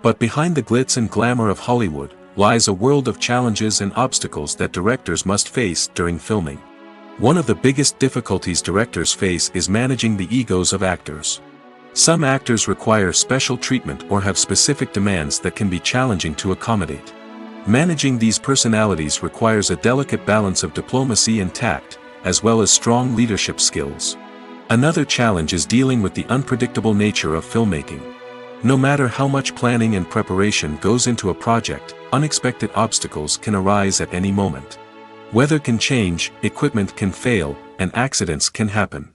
But behind the glitz and glamour of Hollywood, lies a world of challenges and obstacles that directors must face during filming. One of the biggest difficulties directors face is managing the egos of actors. Some actors require special treatment or have specific demands that can be challenging to accommodate. Managing these personalities requires a delicate balance of diplomacy and tact, as well as strong leadership skills. Another challenge is dealing with the unpredictable nature of filmmaking. No matter how much planning and preparation goes into a project, unexpected obstacles can arise at any moment. Weather can change, equipment can fail, and accidents can happen.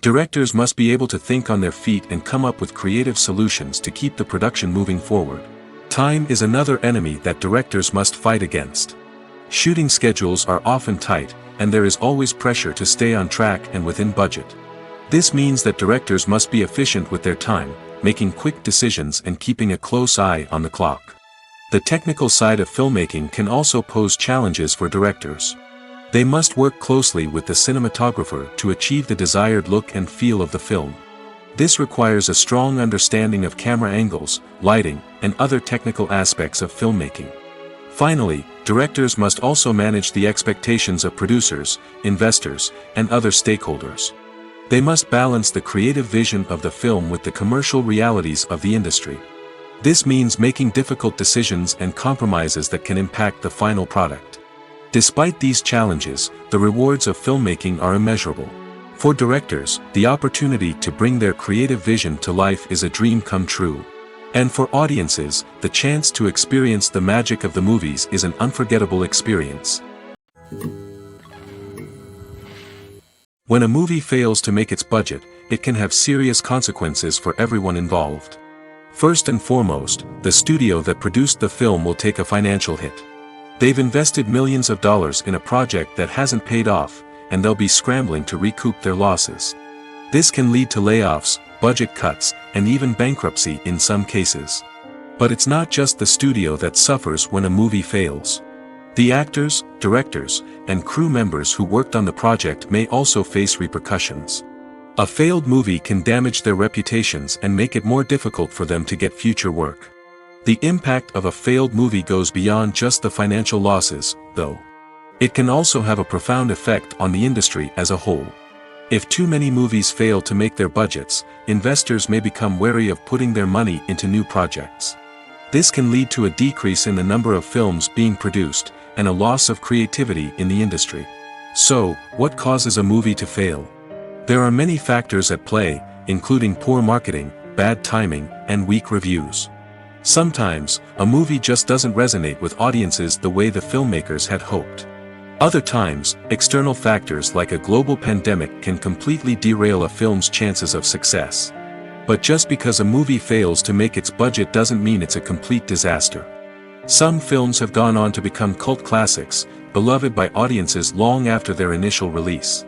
Directors must be able to think on their feet and come up with creative solutions to keep the production moving forward. Time is another enemy that directors must fight against. Shooting schedules are often tight, and there is always pressure to stay on track and within budget. This means that directors must be efficient with their time, making quick decisions and keeping a close eye on the clock. The technical side of filmmaking can also pose challenges for directors. They must work closely with the cinematographer to achieve the desired look and feel of the film. This requires a strong understanding of camera angles, lighting, and other technical aspects of filmmaking. Finally, directors must also manage the expectations of producers, investors, and other stakeholders. They must balance the creative vision of the film with the commercial realities of the industry. This means making difficult decisions and compromises that can impact the final product. Despite these challenges, the rewards of filmmaking are immeasurable. For directors, the opportunity to bring their creative vision to life is a dream come true. And for audiences, the chance to experience the magic of the movies is an unforgettable experience. When a movie fails to make its budget, it can have serious consequences for everyone involved. First and foremost, the studio that produced the film will take a financial hit. They've invested millions of dollars in a project that hasn't paid off, and they'll be scrambling to recoup their losses. This can lead to layoffs, budget cuts, and even bankruptcy in some cases. But it's not just the studio that suffers when a movie fails. The actors, directors, and crew members who worked on the project may also face repercussions. A failed movie can damage their reputations and make it more difficult for them to get future work. The impact of a failed movie goes beyond just the financial losses, though. It can also have a profound effect on the industry as a whole. If too many movies fail to make their budgets, investors may become wary of putting their money into new projects. This can lead to a decrease in the number of films being produced, and a loss of creativity in the industry. So, what causes a movie to fail? There are many factors at play, including poor marketing, bad timing, and weak reviews. Sometimes, a movie just doesn't resonate with audiences the way the filmmakers had hoped. Other times, external factors like a global pandemic can completely derail a film's chances of success. But just because a movie fails to make its budget doesn't mean it's a complete disaster. Some films have gone on to become cult classics, beloved by audiences long after their initial release.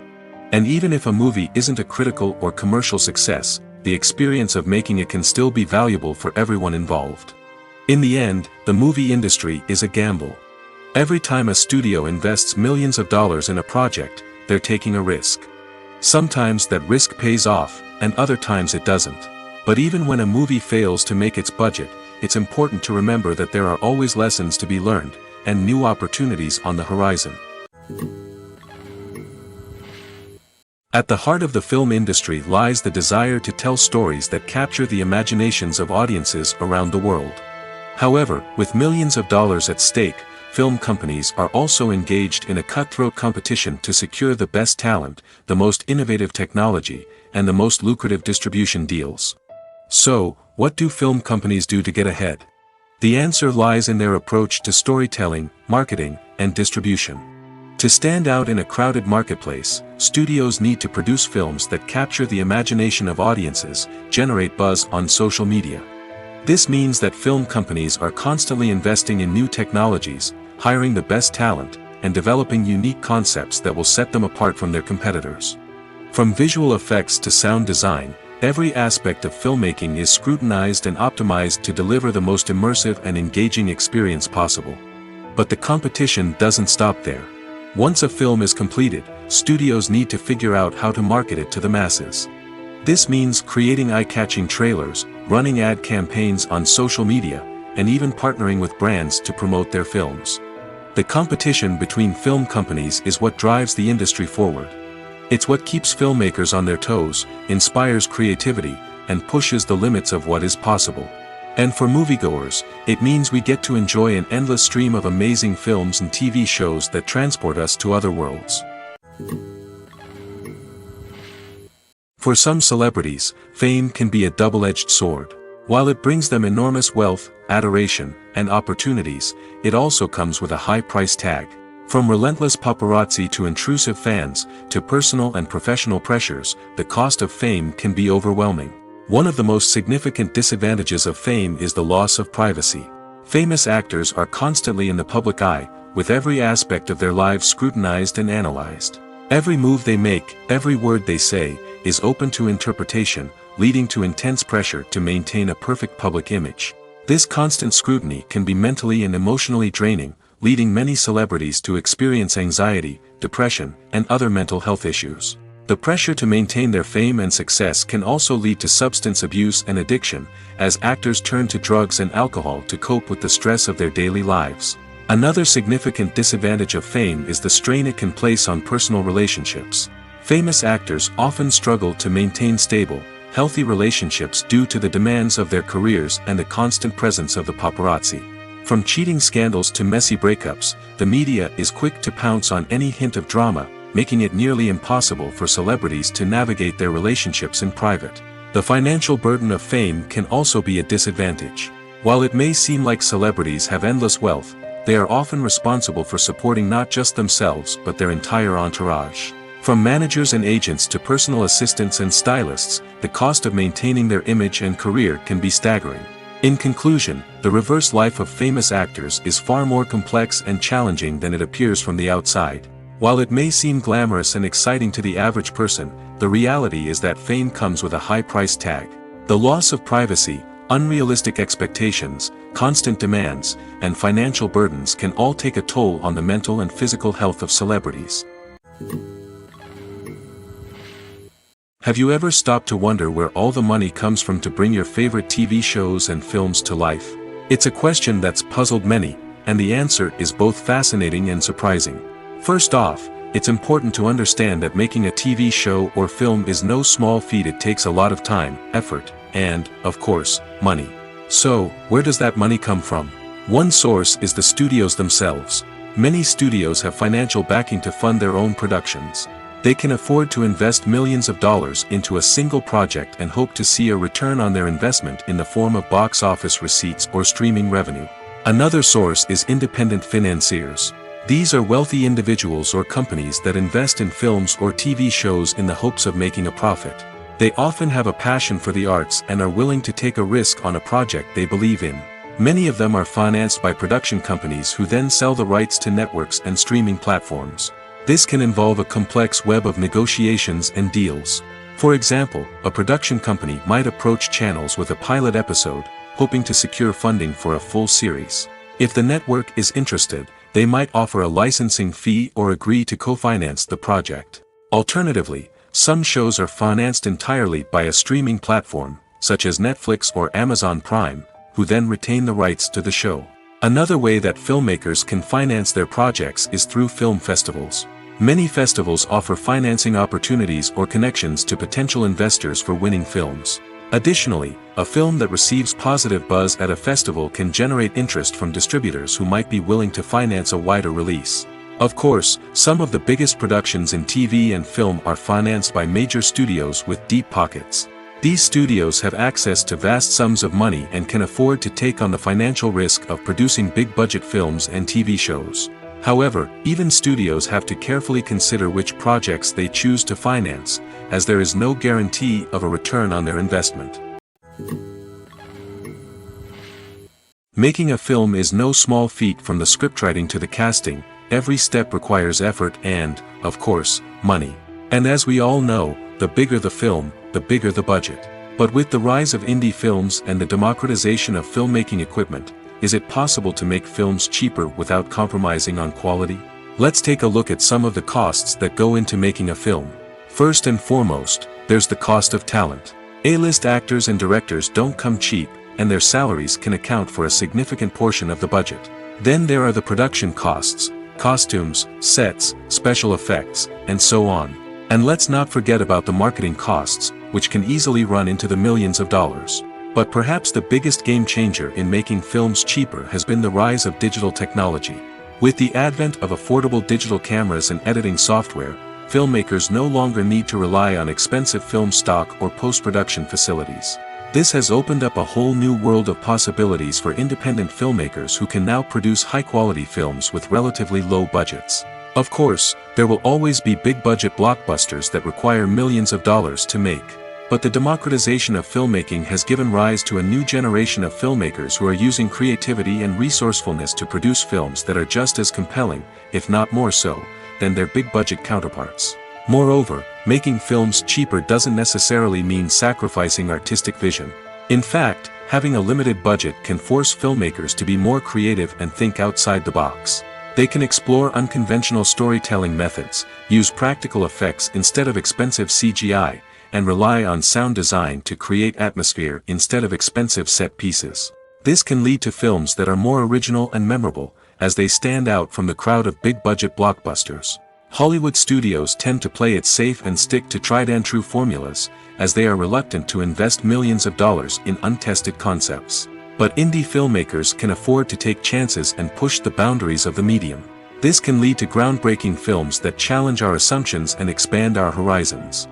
And even if a movie isn't a critical or commercial success, the experience of making it can still be valuable for everyone involved. In the end, the movie industry is a gamble. Every time a studio invests millions of dollars in a project, they're taking a risk. Sometimes that risk pays off, and other times it doesn't. But even when a movie fails to make its budget, it's important to remember that there are always lessons to be learned, and new opportunities on the horizon. At the heart of the film industry lies the desire to tell stories that capture the imaginations of audiences around the world. However, with millions of dollars at stake, film companies are also engaged in a cutthroat competition to secure the best talent, the most innovative technology, and the most lucrative distribution deals. So, what do film companies do to get ahead? The answer lies in their approach to storytelling, marketing, and distribution. To stand out in a crowded marketplace, studios need to produce films that capture the imagination of audiences, generate buzz on social media. This means that film companies are constantly investing in new technologies, hiring the best talent, and developing unique concepts that will set them apart from their competitors. From visual effects to sound design, every aspect of filmmaking is scrutinized and optimized to deliver the most immersive and engaging experience possible. But the competition doesn't stop there. Once a film is completed, studios need to figure out how to market it to the masses. This means creating eye-catching trailers, running ad campaigns on social media, and even partnering with brands to promote their films. The competition between film companies is what drives the industry forward. It's what keeps filmmakers on their toes, inspires creativity, and pushes the limits of what is possible. And for moviegoers, it means we get to enjoy an endless stream of amazing films and TV shows that transport us to other worlds. For some celebrities, fame can be a double-edged sword. While it brings them enormous wealth, adoration, and opportunities, it also comes with a high price tag. From relentless paparazzi to intrusive fans, to personal and professional pressures, the cost of fame can be overwhelming. One of the most significant disadvantages of fame is the loss of privacy. Famous actors are constantly in the public eye, with every aspect of their lives scrutinized and analyzed. Every move they make, every word they say, is open to interpretation, leading to intense pressure to maintain a perfect public image. This constant scrutiny can be mentally and emotionally draining, leading many celebrities to experience anxiety, depression, and other mental health issues. The pressure to maintain their fame and success can also lead to substance abuse and addiction, as actors turn to drugs and alcohol to cope with the stress of their daily lives. Another significant disadvantage of fame is the strain it can place on personal relationships. Famous actors often struggle to maintain stable, healthy relationships due to the demands of their careers and the constant presence of the paparazzi. From cheating scandals to messy breakups, the media is quick to pounce on any hint of drama, making it nearly impossible for celebrities to navigate their relationships in private. The financial burden of fame can also be a disadvantage. While it may seem like celebrities have endless wealth, they are often responsible for supporting not just themselves but their entire entourage. From managers and agents to personal assistants and stylists, the cost of maintaining their image and career can be staggering. In conclusion, the reverse life of famous actors is far more complex and challenging than it appears from the outside. While it may seem glamorous and exciting to the average person, the reality is that fame comes with a high price tag. The loss of privacy, unrealistic expectations, constant demands, and financial burdens can all take a toll on the mental and physical health of celebrities. Have you ever stopped to wonder where all the money comes from to bring your favorite TV shows and films to life? It's a question that's puzzled many, and the answer is both fascinating and surprising. First off, it's important to understand that making a TV show or film is no small feat. It takes a lot of time, effort, and, of course, money. So, where does that money come from? One source is the studios themselves. Many studios have financial backing to fund their own productions. They can afford to invest millions of dollars into a single project and hope to see a return on their investment in the form of box office receipts or streaming revenue. Another source is independent financiers. These are wealthy individuals or companies that invest in films or TV shows in the hopes of making a profit. They often have a passion for the arts and are willing to take a risk on a project they believe in. Many of them are financed by production companies who then sell the rights to networks and streaming platforms. This can involve a complex web of negotiations and deals. For example, a production company might approach channels with a pilot episode, hoping to secure funding for a full series. If the network is interested, they might offer a licensing fee or agree to co-finance the project. Alternatively, some shows are financed entirely by a streaming platform, such as Netflix or Amazon Prime, who then retain the rights to the show. Another way that filmmakers can finance their projects is through film festivals. Many festivals offer financing opportunities or connections to potential investors for winning films. Additionally, a film that receives positive buzz at a festival can generate interest from distributors who might be willing to finance a wider release. Of course, some of the biggest productions in TV and film are financed by major studios with deep pockets. These studios have access to vast sums of money and can afford to take on the financial risk of producing big-budget films and TV shows. However, even studios have to carefully consider which projects they choose to finance, as there is no guarantee of a return on their investment. Making a film is no small feat. From the scriptwriting to the casting, every step requires effort and, of course, money. And as we all know, the bigger the film, the bigger the budget. But with the rise of indie films and the democratization of filmmaking equipment, is it possible to make films cheaper without compromising on quality? Let's take a look at some of the costs that go into making a film. First and foremost, there's the cost of talent. A-list actors and directors don't come cheap, and their salaries can account for a significant portion of the budget. Then there are the production costs, costumes, sets, special effects, and so on. And let's not forget about the marketing costs, which can easily run into the millions of dollars. But perhaps the biggest game changer in making films cheaper has been the rise of digital technology. With the advent of affordable digital cameras and editing software, filmmakers no longer need to rely on expensive film stock or post-production facilities. This has opened up a whole new world of possibilities for independent filmmakers who can now produce high-quality films with relatively low budgets. Of course, there will always be big-budget blockbusters that require millions of dollars to make. But the democratization of filmmaking has given rise to a new generation of filmmakers who are using creativity and resourcefulness to produce films that are just as compelling, if not more so, than their big-budget counterparts. Moreover, making films cheaper doesn't necessarily mean sacrificing artistic vision. In fact, having a limited budget can force filmmakers to be more creative and think outside the box. They can explore unconventional storytelling methods, use practical effects instead of expensive CGI, and rely on sound design to create atmosphere instead of expensive set pieces. This can lead to films that are more original and memorable, as they stand out from the crowd of big-budget blockbusters. Hollywood studios tend to play it safe and stick to tried-and-true formulas, as they are reluctant to invest millions of dollars in untested concepts. But indie filmmakers can afford to take chances and push the boundaries of the medium. This can lead to groundbreaking films that challenge our assumptions and expand our horizons.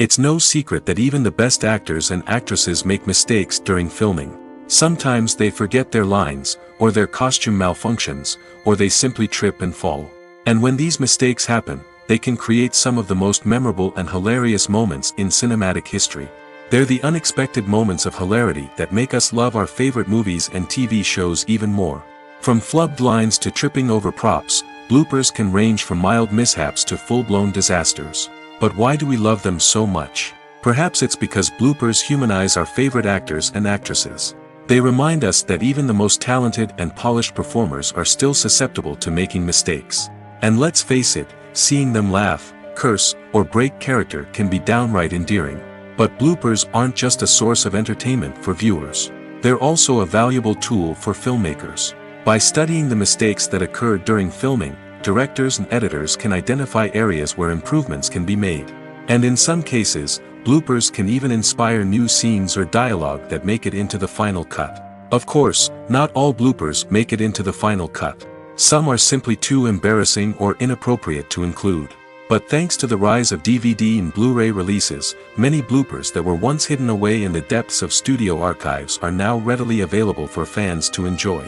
It's no secret that even the best actors and actresses make mistakes during filming. Sometimes they forget their lines, or their costume malfunctions, or they simply trip and fall. And when these mistakes happen, they can create some of the most memorable and hilarious moments in cinematic history. They're the unexpected moments of hilarity that make us love our favorite movies and TV shows even more. From flubbed lines to tripping over props, bloopers can range from mild mishaps to full-blown disasters. But why do we love them so much? Perhaps it's because bloopers humanize our favorite actors and actresses. They remind us that even the most talented and polished performers are still susceptible to making mistakes. And let's face it, seeing them laugh, curse, or break character can be downright endearing. But bloopers aren't just a source of entertainment for viewers. They're also a valuable tool for filmmakers. By studying the mistakes that occur during filming, directors and editors can identify areas where improvements can be made. And in some cases, bloopers can even inspire new scenes or dialogue that make it into the final cut. Of course, not all bloopers make it into the final cut. Some are simply too embarrassing or inappropriate to include. But thanks to the rise of DVD and Blu-ray releases, many bloopers that were once hidden away in the depths of studio archives are now readily available for fans to enjoy.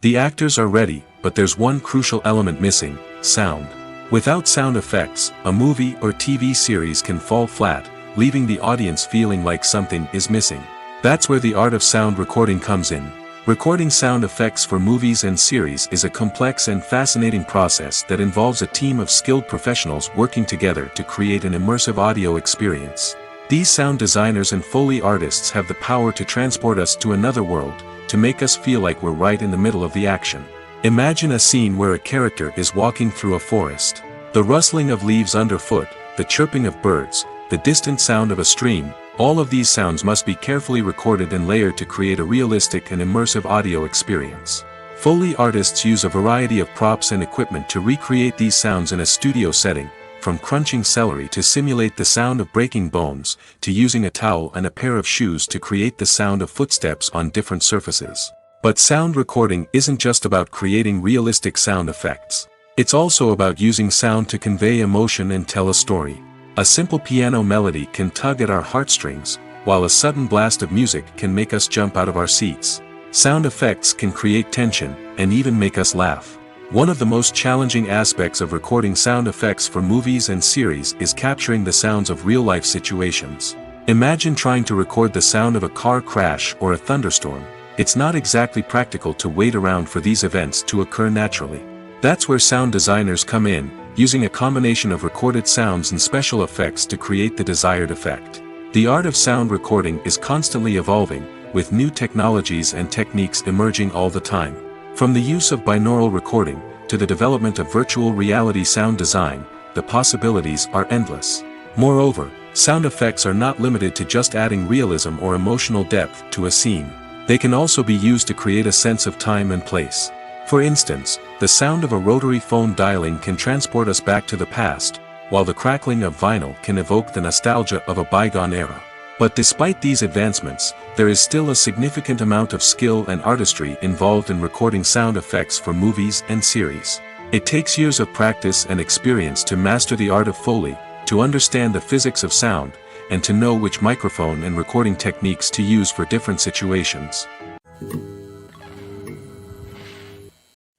The actors are ready, but there's one crucial element missing: sound. Without sound effects, a movie or TV series can fall flat, leaving the audience feeling like something is missing. That's where the art of sound recording comes in. Recording sound effects for movies and series is a complex and fascinating process that involves a team of skilled professionals working together to create an immersive audio experience. These sound designers and Foley artists have the power to transport us to another world, to make us feel like we're right in the middle of the action. Imagine a scene where a character is walking through a forest. The rustling of leaves underfoot, the chirping of birds, the distant sound of a stream, all of these sounds must be carefully recorded and layered to create a realistic and immersive audio experience. Foley artists use a variety of props and equipment to recreate these sounds in a studio setting, from crunching celery to simulate the sound of breaking bones, to using a towel and a pair of shoes to create the sound of footsteps on different surfaces. But sound recording isn't just about creating realistic sound effects. It's also about using sound to convey emotion and tell a story. A simple piano melody can tug at our heartstrings, while a sudden blast of music can make us jump out of our seats. Sound effects can create tension, and even make us laugh. One of the most challenging aspects of recording sound effects for movies and series is capturing the sounds of real-life situations. Imagine trying to record the sound of a car crash or a thunderstorm. It's not exactly practical to wait around for these events to occur naturally. That's where sound designers come in, using a combination of recorded sounds and special effects to create the desired effect. The art of sound recording is constantly evolving, with new technologies and techniques emerging all the time. From the use of binaural recording, to the development of virtual reality sound design, the possibilities are endless. Moreover, sound effects are not limited to just adding realism or emotional depth to a scene. They can also be used to create a sense of time and place. For instance, the sound of a rotary phone dialing can transport us back to the past, while the crackling of vinyl can evoke the nostalgia of a bygone era. But despite these advancements, there is still a significant amount of skill and artistry involved in recording sound effects for movies and series. It takes years of practice and experience to master the art of Foley, to understand the physics of sound, and to know which microphone and recording techniques to use for different situations.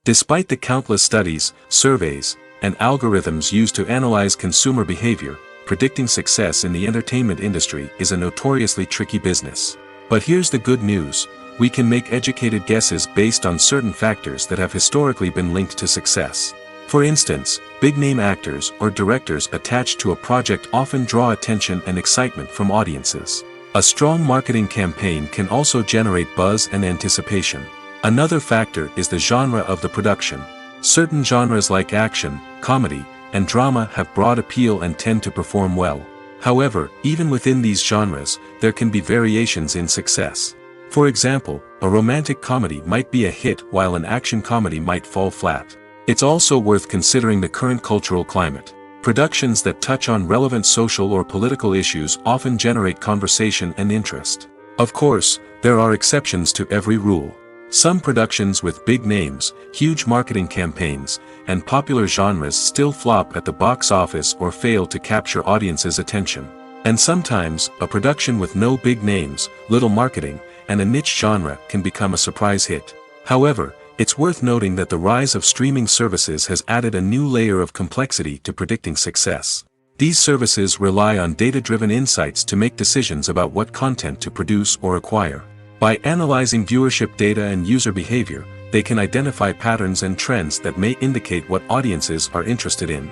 Despite the countless studies, surveys, and algorithms used to analyze consumer behavior, predicting success in the entertainment industry is a notoriously tricky business. But here's the good news: we can make educated guesses based on certain factors that have historically been linked to success. For instance, big-name actors or directors attached to a project often draw attention and excitement from audiences. A strong marketing campaign can also generate buzz and anticipation. Another factor is the genre of the production. Certain genres like action, comedy, and drama have broad appeal and tend to perform well. However, even within these genres, there can be variations in success. For example, a romantic comedy might be a hit while an action comedy might fall flat. It's also worth considering the current cultural climate. Productions that touch on relevant social or political issues often generate conversation and interest. Of course, there are exceptions to every rule. Some productions with big names, huge marketing campaigns, and popular genres still flop at the box office or fail to capture audiences' attention. And sometimes, a production with no big names, little marketing, and a niche genre can become a surprise hit. However, it's worth noting that the rise of streaming services has added a new layer of complexity to predicting success. These services rely on data-driven insights to make decisions about what content to produce or acquire. By analyzing viewership data and user behavior, they can identify patterns and trends that may indicate what audiences are interested in.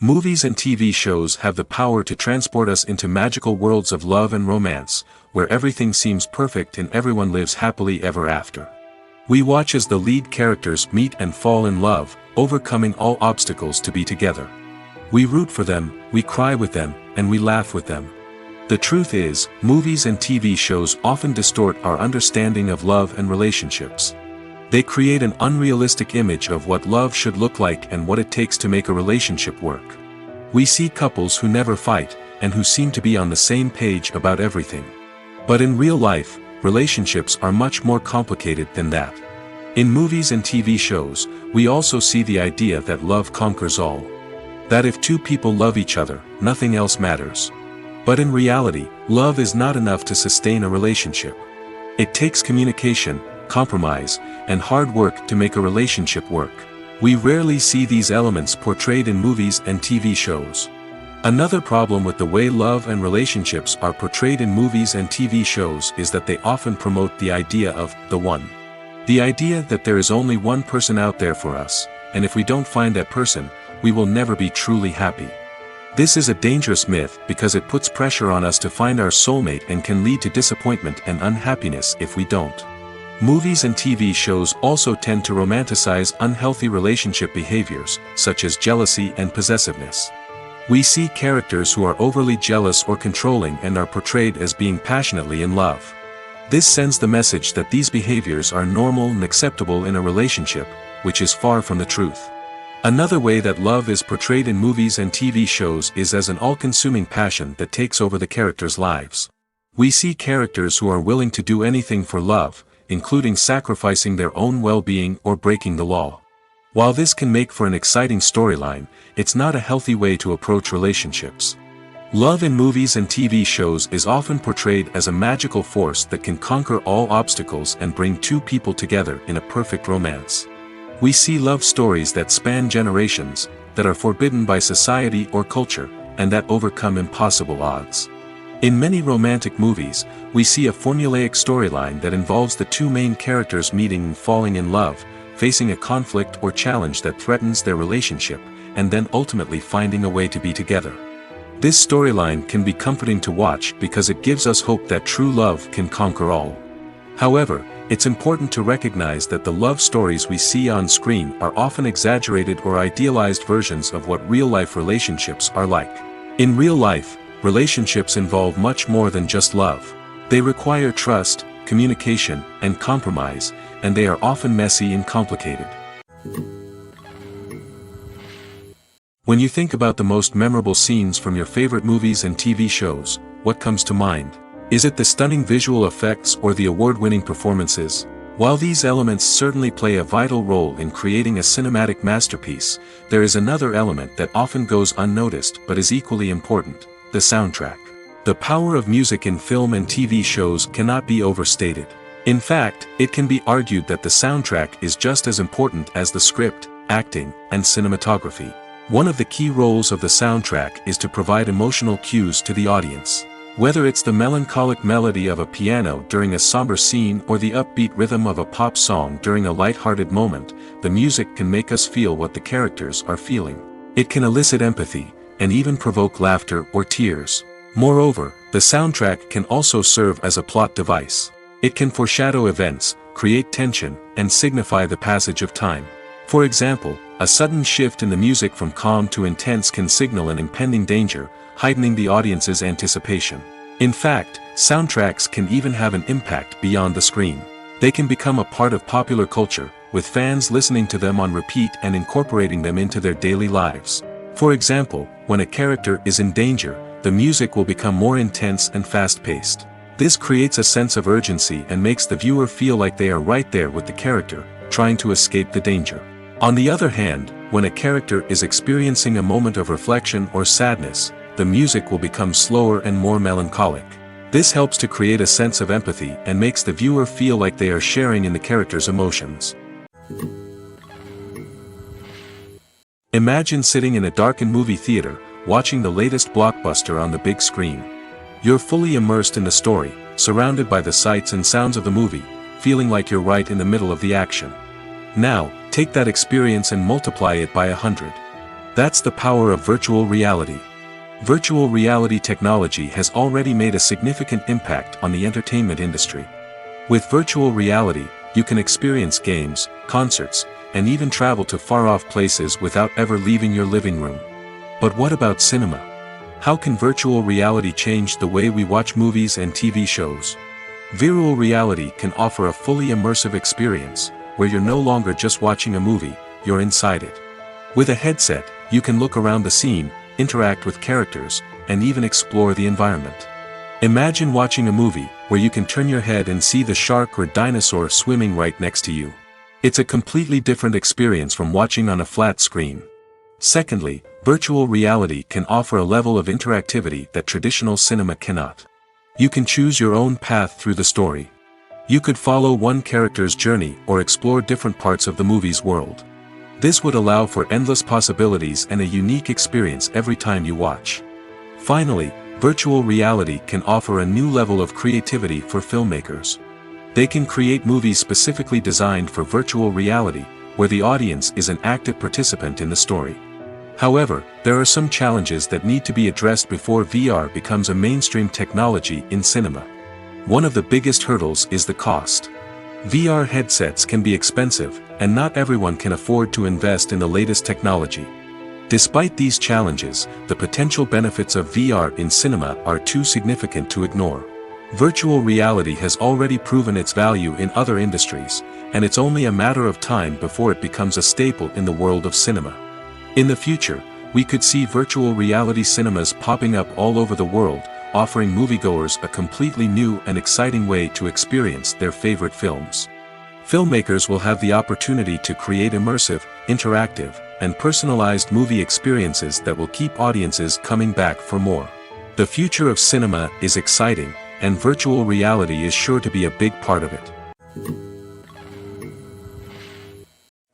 Movies and TV shows have the power to transport us into magical worlds of love and romance, where everything seems perfect and everyone lives happily ever after. We watch as the lead characters meet and fall in love, overcoming all obstacles to be together. We root for them, we cry with them, and we laugh with them. The truth is, movies and TV shows often distort our understanding of love and relationships. They create an unrealistic image of what love should look like and what it takes to make a relationship work. We see couples who never fight, and who seem to be on the same page about everything. But in real life, relationships are much more complicated than that. In movies and TV shows, we also see the idea that love conquers all. That if two people love each other, nothing else matters. But in reality, love is not enough to sustain a relationship. It takes communication, compromise, and hard work to make a relationship work. We rarely see these elements portrayed in movies and TV shows. Another problem with the way love and relationships are portrayed in movies and TV shows is that they often promote the idea of the one. The idea that there is only one person out there for us, and if we don't find that person, we will never be truly happy. This is a dangerous myth because it puts pressure on us to find our soulmate and can lead to disappointment and unhappiness if we don't. Movies and TV shows also tend to romanticize unhealthy relationship behaviors, such as jealousy and possessiveness. We see characters who are overly jealous or controlling and are portrayed as being passionately in love. This sends the message that these behaviors are normal and acceptable in a relationship, which is far from the truth. Another way that love is portrayed in movies and TV shows is as an all-consuming passion that takes over the characters' lives. We see characters who are willing to do anything for love, including sacrificing their own well-being or breaking the law. While this can make for an exciting storyline, it's not a healthy way to approach relationships. Love in movies and TV shows is often portrayed as a magical force that can conquer all obstacles and bring two people together in a perfect romance. We see love stories that span generations, that are forbidden by society or culture, and that overcome impossible odds. In many romantic movies, we see a formulaic storyline that involves the two main characters meeting and falling in love, facing a conflict or challenge that threatens their relationship, and then ultimately finding a way to be together. This storyline can be comforting to watch because it gives us hope that true love can conquer all. However, it's important to recognize that the love stories we see on screen are often exaggerated or idealized versions of what real-life relationships are like. In real life, relationships involve much more than just love. They require trust, communication, and compromise, and they are often messy and complicated. When you think about the most memorable scenes from your favorite movies and TV shows, what comes to mind? Is it the stunning visual effects or the award-winning performances? While these elements certainly play a vital role in creating a cinematic masterpiece, there is another element that often goes unnoticed but is equally important: the soundtrack. The power of music in film and TV shows cannot be overstated. In fact, it can be argued that the soundtrack is just as important as the script, acting, and cinematography. One of the key roles of the soundtrack is to provide emotional cues to the audience. Whether it's the melancholic melody of a piano during a somber scene or the upbeat rhythm of a pop song during a light-hearted moment, the music can make us feel what the characters are feeling. It can elicit empathy, and even provoke laughter or tears. Moreover, the soundtrack can also serve as a plot device. It can foreshadow events, create tension, and signify the passage of time. For example, a sudden shift in the music from calm to intense can signal an impending danger, heightening the audience's anticipation. In fact, soundtracks can even have an impact beyond the screen. They can become a part of popular culture, with fans listening to them on repeat and incorporating them into their daily lives. For example, when a character is in danger, the music will become more intense and fast-paced. This creates a sense of urgency and makes the viewer feel like they are right there with the character, trying to escape the danger. On the other hand, when a character is experiencing a moment of reflection or sadness, the music will become slower and more melancholic. This helps to create a sense of empathy and makes the viewer feel like they are sharing in the character's emotions. Imagine sitting in a darkened movie theater, watching the latest blockbuster on the big screen. You're fully immersed in the story, surrounded by the sights and sounds of the movie, feeling like you're right in the middle of the action. Now, take that experience and multiply it by 100. That's the power of virtual reality. Virtual reality technology has already made a significant impact on the entertainment industry. With virtual reality, you can experience games, concerts, and even travel to far-off places without ever leaving your living room. But what about cinema? How can virtual reality change the way we watch movies and TV shows? Virtual reality can offer a fully immersive experience, where you're no longer just watching a movie, you're inside it. With a headset, you can look around the scene, interact with characters, and even explore the environment. Imagine watching a movie, where you can turn your head and see the shark or dinosaur swimming right next to you. It's a completely different experience from watching on a flat screen. Secondly, virtual reality can offer a level of interactivity that traditional cinema cannot. You can choose your own path through the story. You could follow one character's journey or explore different parts of the movie's world. This would allow for endless possibilities and a unique experience every time you watch. Finally, virtual reality can offer a new level of creativity for filmmakers. They can create movies specifically designed for virtual reality, where the audience is an active participant in the story. However, there are some challenges that need to be addressed before VR becomes a mainstream technology in cinema. One of the biggest hurdles is the cost. VR headsets can be expensive, and not everyone can afford to invest in the latest technology. Despite these challenges, the potential benefits of VR in cinema are too significant to ignore. Virtual reality has already proven its value in other industries, and it's only a matter of time before it becomes a staple in the world of cinema. In the future, we could see virtual reality cinemas popping up all over the world, offering moviegoers a completely new and exciting way to experience their favorite films. Filmmakers will have the opportunity to create immersive, interactive, and personalized movie experiences that will keep audiences coming back for more. The future of cinema is exciting, and virtual reality is sure to be a big part of it.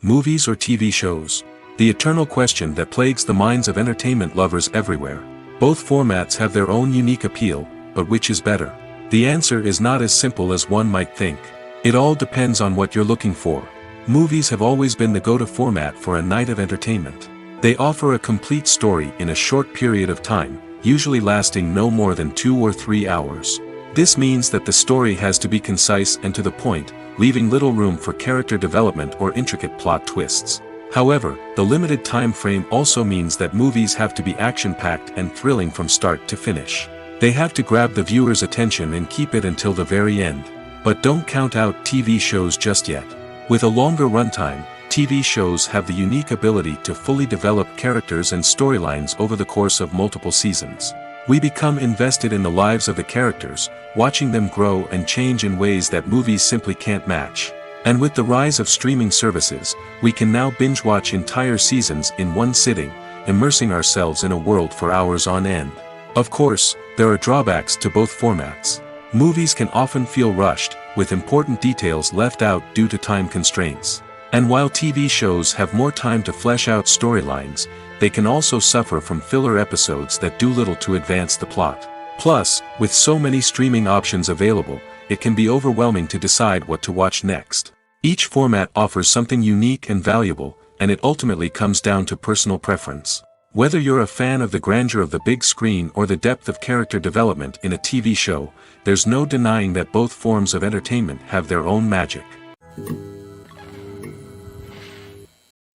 Movies or TV shows? The eternal question that plagues the minds of entertainment lovers everywhere. Both formats have their own unique appeal, but which is better? The answer is not as simple as one might think. It all depends on what you're looking for. Movies have always been the go-to format for a night of entertainment. They offer a complete story in a short period of time, usually lasting no more than 2 or 3 hours. This means that the story has to be concise and to the point, leaving little room for character development or intricate plot twists. However, the limited time frame also means that movies have to be action-packed and thrilling from start to finish. They have to grab the viewer's attention and keep it until the very end. But don't count out TV shows just yet. With a longer runtime, TV shows have the unique ability to fully develop characters and storylines over the course of multiple seasons. We become invested in the lives of the characters, watching them grow and change in ways that movies simply can't match. And with the rise of streaming services, we can now binge-watch entire seasons in one sitting, immersing ourselves in a world for hours on end. Of course, there are drawbacks to both formats. Movies can often feel rushed, with important details left out due to time constraints. And while TV shows have more time to flesh out storylines, they can also suffer from filler episodes that do little to advance the plot. Plus, with so many streaming options available, it can be overwhelming to decide what to watch next. Each format offers something unique and valuable, and it ultimately comes down to personal preference. Whether you're a fan of the grandeur of the big screen or the depth of character development in a TV show, there's no denying that both forms of entertainment have their own magic.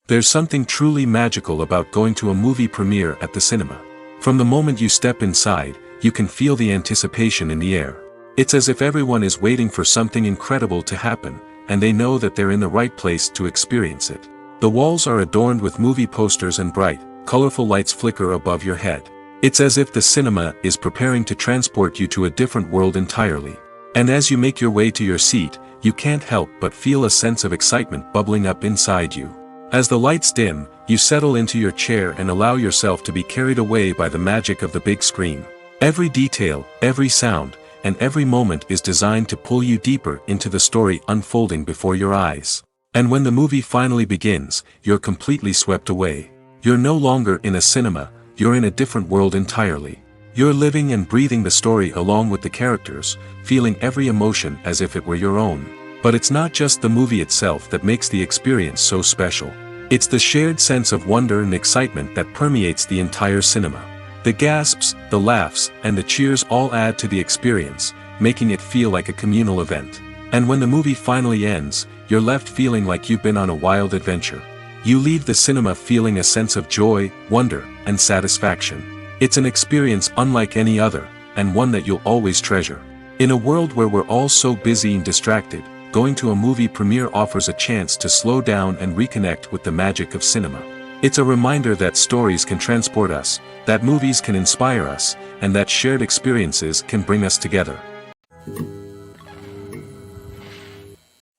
There's something truly magical about going to a movie premiere at the cinema. From the moment you step inside, you can feel the anticipation in the air. It's as if everyone is waiting for something incredible to happen, and they know that they're in the right place to experience it. The walls are adorned with movie posters and bright, colorful lights flicker above your head. It's as if the cinema is preparing to transport you to a different world entirely. And as you make your way to your seat, you can't help but feel a sense of excitement bubbling up inside you. As the lights dim, you settle into your chair and allow yourself to be carried away by the magic of the big screen. Every detail, every sound, and every moment is designed to pull you deeper into the story unfolding before your eyes. And when the movie finally begins, you're completely swept away. You're no longer in a cinema, you're in a different world entirely. You're living and breathing the story along with the characters, feeling every emotion as if it were your own. But it's not just the movie itself that makes the experience so special. It's the shared sense of wonder and excitement that permeates the entire cinema. The gasps, the laughs, and the cheers all add to the experience, making it feel like a communal event. And when the movie finally ends, you're left feeling like you've been on a wild adventure. You leave the cinema feeling a sense of joy, wonder, and satisfaction. It's an experience unlike any other, and one that you'll always treasure. In a world where we're all so busy and distracted, going to a movie premiere offers a chance to slow down and reconnect with the magic of cinema. It's a reminder that stories can transport us, that movies can inspire us, and that shared experiences can bring us together.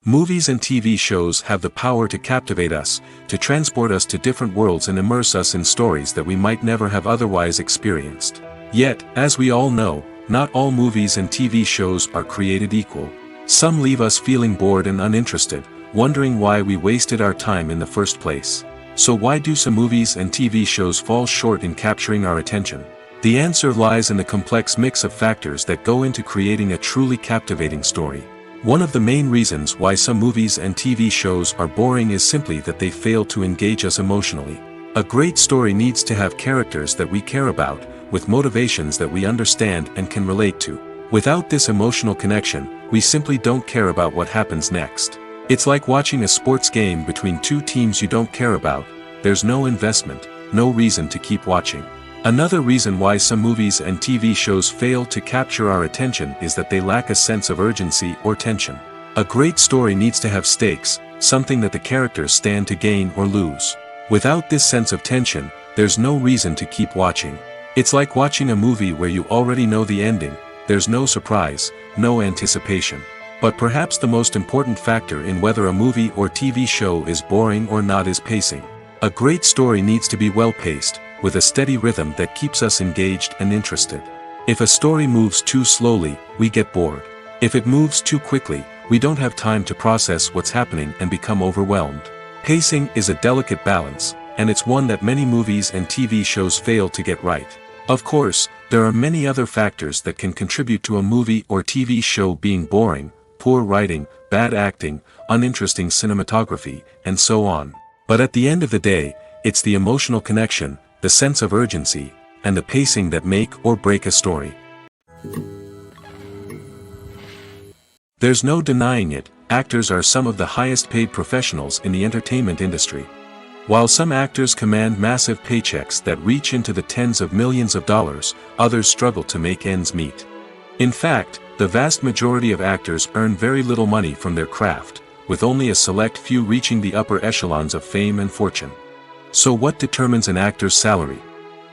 Movies and TV shows have the power to captivate us, to transport us to different worlds and immerse us in stories that we might never have otherwise experienced. Yet, as we all know, not all movies and TV shows are created equal. Some leave us feeling bored and uninterested, wondering why we wasted our time in the first place. So why do some movies and TV shows fall short in capturing our attention? The answer lies in the complex mix of factors that go into creating a truly captivating story. One of the main reasons why some movies and TV shows are boring is simply that they fail to engage us emotionally. A great story needs to have characters that we care about, with motivations that we understand and can relate to. Without this emotional connection, we simply don't care about what happens next. It's like watching a sports game between two teams you don't care about. There's no investment, no reason to keep watching. Another reason why some movies and TV shows fail to capture our attention is that they lack a sense of urgency or tension. A great story needs to have stakes, something that the characters stand to gain or lose. Without this sense of tension, there's no reason to keep watching. It's like watching a movie where you already know the ending. There's no surprise, no anticipation. But perhaps the most important factor in whether a movie or TV show is boring or not is pacing. A great story needs to be well-paced, with a steady rhythm that keeps us engaged and interested. If a story moves too slowly, we get bored. If it moves too quickly, we don't have time to process what's happening and become overwhelmed. Pacing is a delicate balance, and it's one that many movies and TV shows fail to get right. Of course, there are many other factors that can contribute to a movie or TV show being boring: poor writing, bad acting, uninteresting cinematography, and so on. But at the end of the day, it's the emotional connection, the sense of urgency, and the pacing that make or break a story. There's no denying it, actors are some of the highest paid professionals in the entertainment industry. While some actors command massive paychecks that reach into the tens of millions of dollars, others struggle to make ends meet. In fact, the vast majority of actors earn very little money from their craft, with only a select few reaching the upper echelons of fame and fortune. So what determines an actor's salary?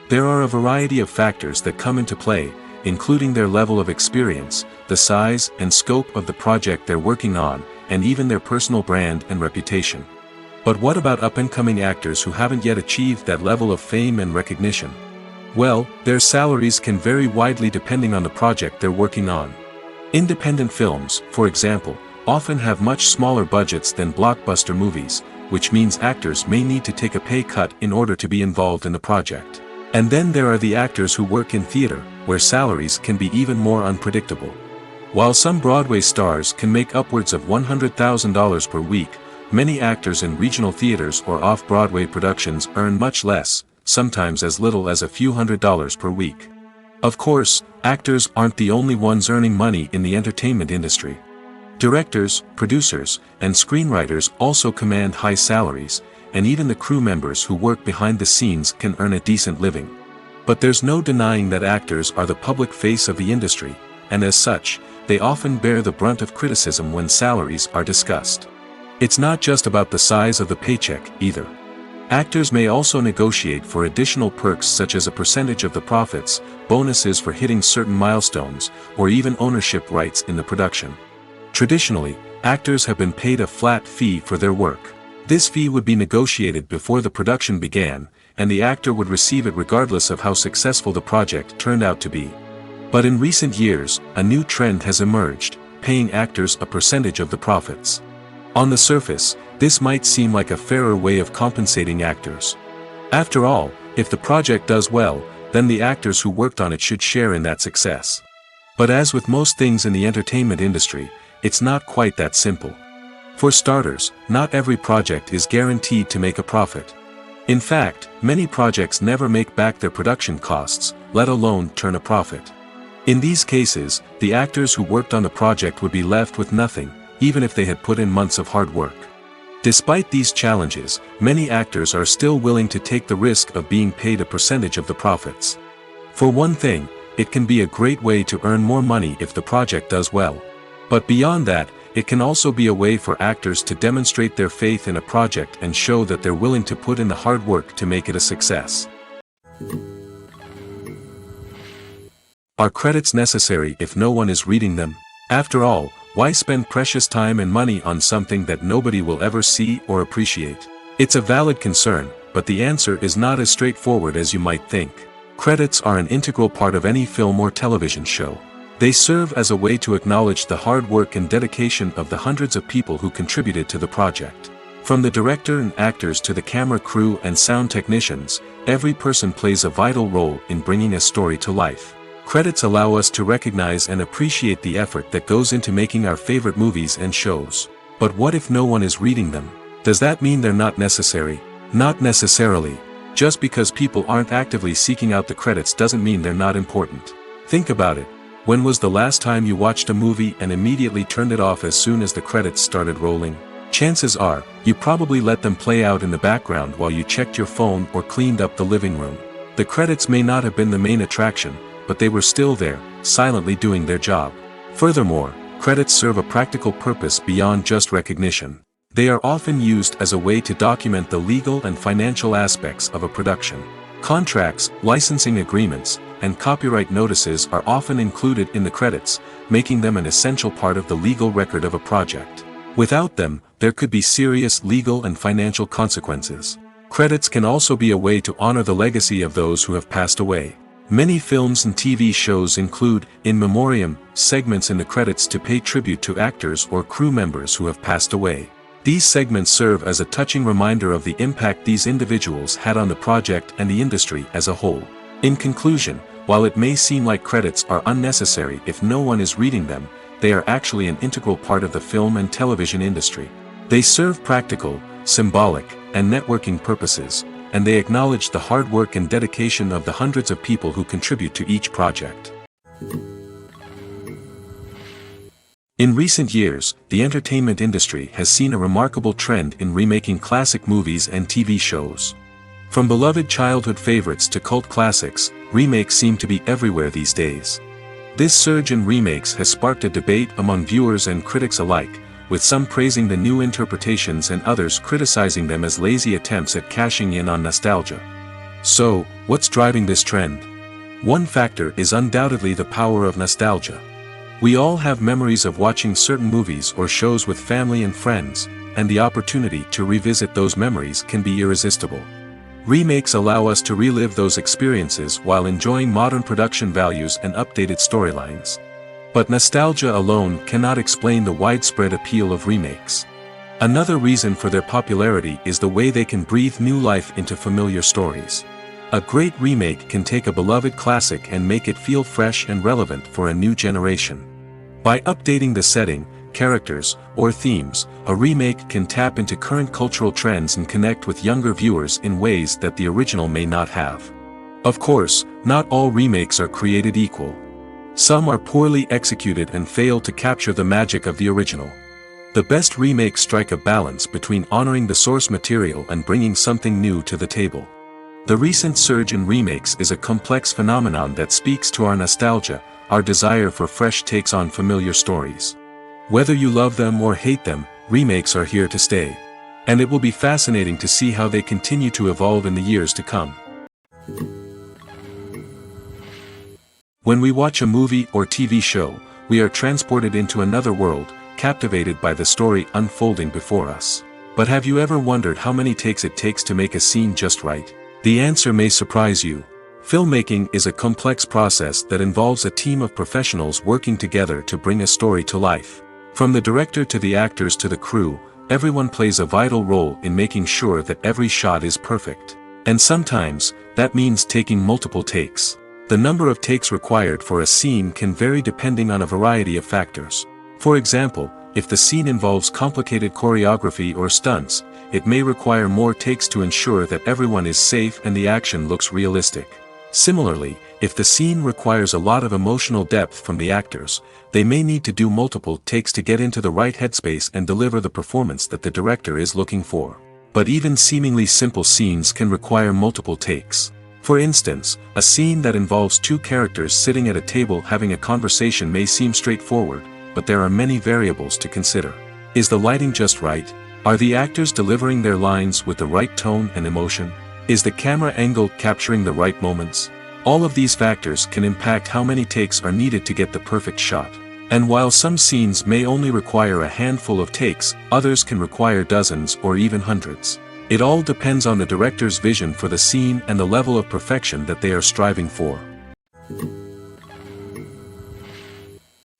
There are a variety of factors that come into play, including their level of experience, the size and scope of the project they're working on, and even their personal brand and reputation. But what about up-and-coming actors who haven't yet achieved that level of fame and recognition? Well, their salaries can vary widely depending on the project they're working on. Independent films, for example, often have much smaller budgets than blockbuster movies, which means actors may need to take a pay cut in order to be involved in the project. And then there are the actors who work in theater, where salaries can be even more unpredictable. While some Broadway stars can make upwards of $100,000 per week, many actors in regional theaters or off-Broadway productions earn much less, sometimes as little as a few $100s per week. Of course, actors aren't the only ones earning money in the entertainment industry. Directors, producers, and screenwriters also command high salaries, and even the crew members who work behind the scenes can earn a decent living. But there's no denying that actors are the public face of the industry, and as such, they often bear the brunt of criticism when salaries are discussed. It's not just about the size of the paycheck, either. Actors may also negotiate for additional perks such as a percentage of the profits, bonuses for hitting certain milestones, or even ownership rights in the production. Traditionally, actors have been paid a flat fee for their work. This fee would be negotiated before the production began, and the actor would receive it regardless of how successful the project turned out to be. But in recent years, a new trend has emerged, paying actors a percentage of the profits. On the surface, this might seem like a fairer way of compensating actors. After all, if the project does well, then the actors who worked on it should share in that success. But as with most things in the entertainment industry, it's not quite that simple. For starters, not every project is guaranteed to make a profit. In fact, many projects never make back their production costs, let alone turn a profit. In these cases, the actors who worked on the project would be left with nothing, even if they had put in months of hard work. Despite these challenges, many actors are still willing to take the risk of being paid a percentage of the profits. For one thing, it can be a great way to earn more money if the project does well. But beyond that, it can also be a way for actors to demonstrate their faith in a project and show that they're willing to put in the hard work to make it a success. Are credits necessary if no one is reading them? After all, why spend precious time and money on something that nobody will ever see or appreciate? It's a valid concern, but the answer is not as straightforward as you might think. Credits are an integral part of any film or television show. They serve as a way to acknowledge the hard work and dedication of the hundreds of people who contributed to the project. From the director and actors to the camera crew and sound technicians, every person plays a vital role in bringing a story to life. Credits allow us to recognize and appreciate the effort that goes into making our favorite movies and shows. But what if no one is reading them? Does that mean they're not necessary? Not necessarily. Just because people aren't actively seeking out the credits doesn't mean they're not important. Think about it. When was the last time you watched a movie and immediately turned it off as soon as the credits started rolling? Chances are, you probably let them play out in the background while you checked your phone or cleaned up the living room. The credits may not have been the main attraction, but they were still there, silently doing their job. Furthermore, credits serve a practical purpose beyond just recognition. They are often used as a way to document the legal and financial aspects of a production. Contracts, licensing agreements, and copyright notices are often included in the credits, making them an essential part of the legal record of a project. Without them, there could be serious legal and financial consequences. Credits can also be a way to honor the legacy of those who have passed away. Many films and TV shows include, in memoriam, segments in the credits to pay tribute to actors or crew members who have passed away. These segments serve as a touching reminder of the impact these individuals had on the project and the industry as a whole. In conclusion, while it may seem like credits are unnecessary if no one is reading them, they are actually an integral part of the film and television industry. They serve practical, symbolic, and networking purposes, and they acknowledge the hard work and dedication of the hundreds of people who contribute to each project. In recent years, the entertainment industry has seen a remarkable trend in remaking classic movies and TV shows. From beloved childhood favorites to cult classics, remakes seem to be everywhere these days. This surge in remakes has sparked a debate among viewers and critics alike, with some praising the new interpretations and others criticizing them as lazy attempts at cashing in on nostalgia. So, what's driving this trend? One factor is undoubtedly the power of nostalgia. We all have memories of watching certain movies or shows with family and friends, and the opportunity to revisit those memories can be irresistible. Remakes allow us to relive those experiences while enjoying modern production values and updated storylines. But nostalgia alone cannot explain the widespread appeal of remakes. Another reason for their popularity is the way they can breathe new life into familiar stories. A great remake can take a beloved classic and make it feel fresh and relevant for a new generation. By updating the setting, characters, or themes, a remake can tap into current cultural trends and connect with younger viewers in ways that the original may not have. Of course, not all remakes are created equal. Some are poorly executed and fail to capture the magic of the original. The best remakes strike a balance between honoring the source material and bringing something new to the table. The recent surge in remakes is a complex phenomenon that speaks to our nostalgia, our desire for fresh takes on familiar stories. Whether you love them or hate them, remakes are here to stay. And it will be fascinating to see how they continue to evolve in the years to come. When we watch a movie or TV show, we are transported into another world, captivated by the story unfolding before us. But have you ever wondered how many takes it takes to make a scene just right? The answer may surprise you. Filmmaking is a complex process that involves a team of professionals working together to bring a story to life. From the director to the actors to the crew, everyone plays a vital role in making sure that every shot is perfect. And sometimes, that means taking multiple takes. The number of takes required for a scene can vary depending on a variety of factors. For example, if the scene involves complicated choreography or stunts, it may require more takes to ensure that everyone is safe and the action looks realistic. Similarly, if the scene requires a lot of emotional depth from the actors, they may need to do multiple takes to get into the right headspace and deliver the performance that the director is looking for. But even seemingly simple scenes can require multiple takes. For instance, a scene that involves two characters sitting at a table having a conversation may seem straightforward, but there are many variables to consider. Is the lighting just right? Are the actors delivering their lines with the right tone and emotion? Is the camera angle capturing the right moments? All of these factors can impact how many takes are needed to get the perfect shot. And while some scenes may only require a handful of takes, others can require dozens or even hundreds. It all depends on the director's vision for the scene and the level of perfection that they are striving for.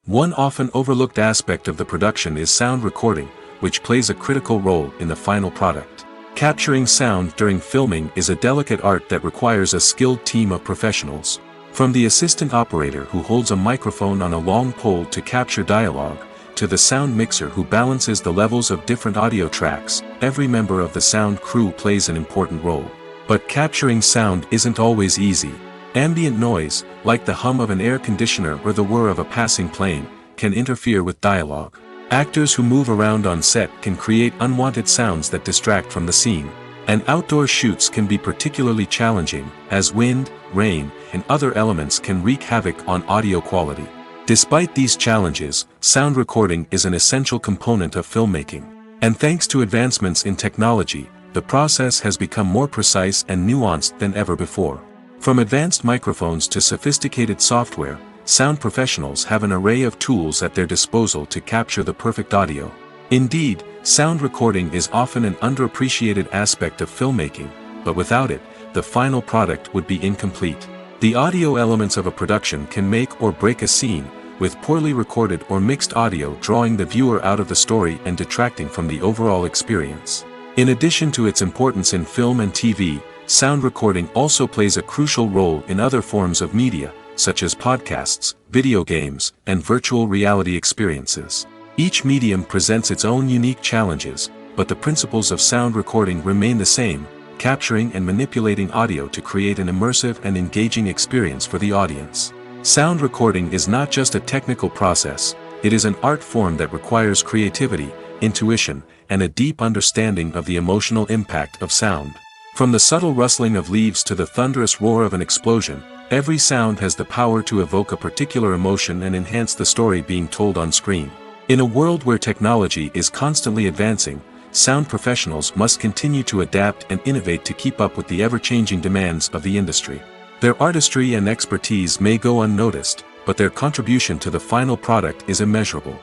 One often overlooked aspect of the production is sound recording, which plays a critical role in the final product. Capturing sound during filming is a delicate art that requires a skilled team of professionals. From the assistant operator who holds a microphone on a long pole to capture dialogue, to the sound mixer who balances the levels of different audio tracks, every member of the sound crew plays an important role. But capturing sound isn't always easy. Ambient noise, like the hum of an air conditioner or the whir of a passing plane, can interfere with dialogue. Actors who move around on set can create unwanted sounds that distract from the scene. And outdoor shoots can be particularly challenging, as wind, rain, and other elements can wreak havoc on audio quality. Despite these challenges, sound recording is an essential component of filmmaking. And thanks to advancements in technology, the process has become more precise and nuanced than ever before. From advanced microphones to sophisticated software, sound professionals have an array of tools at their disposal to capture the perfect audio. Indeed, sound recording is often an underappreciated aspect of filmmaking, but without it, the final product would be incomplete. The audio elements of a production can make or break a scene, with poorly recorded or mixed audio drawing the viewer out of the story and detracting from the overall experience. In addition to its importance in film and TV, sound recording also plays a crucial role in other forms of media, such as podcasts, video games, and virtual reality experiences. Each medium presents its own unique challenges, but the principles of sound recording remain the same, capturing and manipulating audio to create an immersive and engaging experience for the audience. Sound recording is not just a technical process, it is an art form that requires creativity, intuition, and a deep understanding of the emotional impact of sound. From the subtle rustling of leaves to the thunderous roar of an explosion, every sound has the power to evoke a particular emotion and enhance the story being told on screen. In a world where technology is constantly advancing, sound professionals must continue to adapt and innovate to keep up with the ever-changing demands of the industry. Their artistry and expertise may go unnoticed, but their contribution to the final product is immeasurable.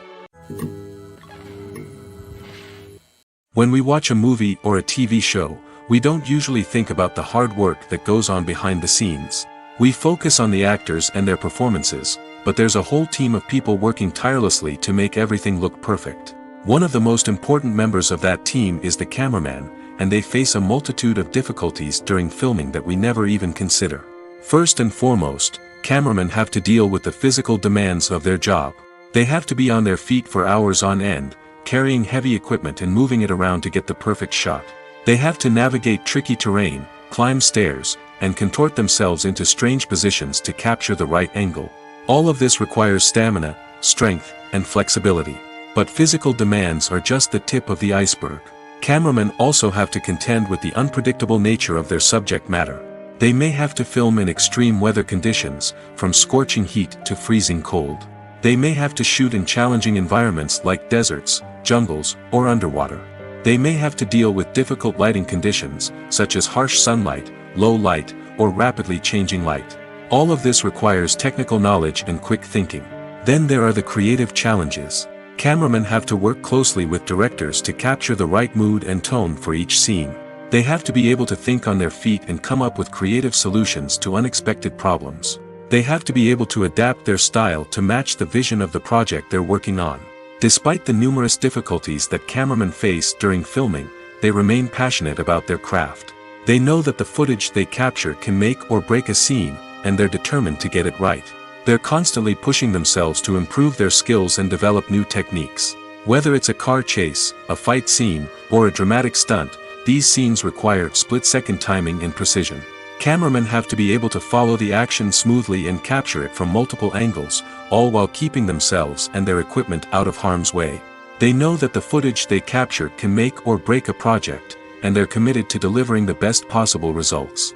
When we watch a movie or a TV show, we don't usually think about the hard work that goes on behind the scenes. We focus on the actors and their performances, but there's a whole team of people working tirelessly to make everything look perfect. One of the most important members of that team is the cameraman, and they face a multitude of difficulties during filming that we never even consider. First and foremost, cameramen have to deal with the physical demands of their job. They have to be on their feet for hours on end, carrying heavy equipment and moving it around to get the perfect shot. They have to navigate tricky terrain, climb stairs, and contort themselves into strange positions to capture the right angle. All of this requires stamina, strength, and flexibility. But physical demands are just the tip of the iceberg. Cameramen also have to contend with the unpredictable nature of their subject matter. They may have to film in extreme weather conditions, from scorching heat to freezing cold. They may have to shoot in challenging environments like deserts, jungles, or underwater. They may have to deal with difficult lighting conditions, such as harsh sunlight, low light, or rapidly changing light. All of this requires technical knowledge and quick thinking. Then there are the creative challenges. Cameramen have to work closely with directors to capture the right mood and tone for each scene. They have to be able to think on their feet and come up with creative solutions to unexpected problems. They have to be able to adapt their style to match the vision of the project they're working on. Despite the numerous difficulties that cameramen face during filming, they remain passionate about their craft. They know that the footage they capture can make or break a scene, and they're determined to get it right. They're constantly pushing themselves to improve their skills and develop new techniques. Whether it's a car chase, a fight scene, or a dramatic stunt, these scenes require split-second timing and precision. Cameramen have to be able to follow the action smoothly and capture it from multiple angles, all while keeping themselves and their equipment out of harm's way. They know that the footage they capture can make or break a project, and they're committed to delivering the best possible results.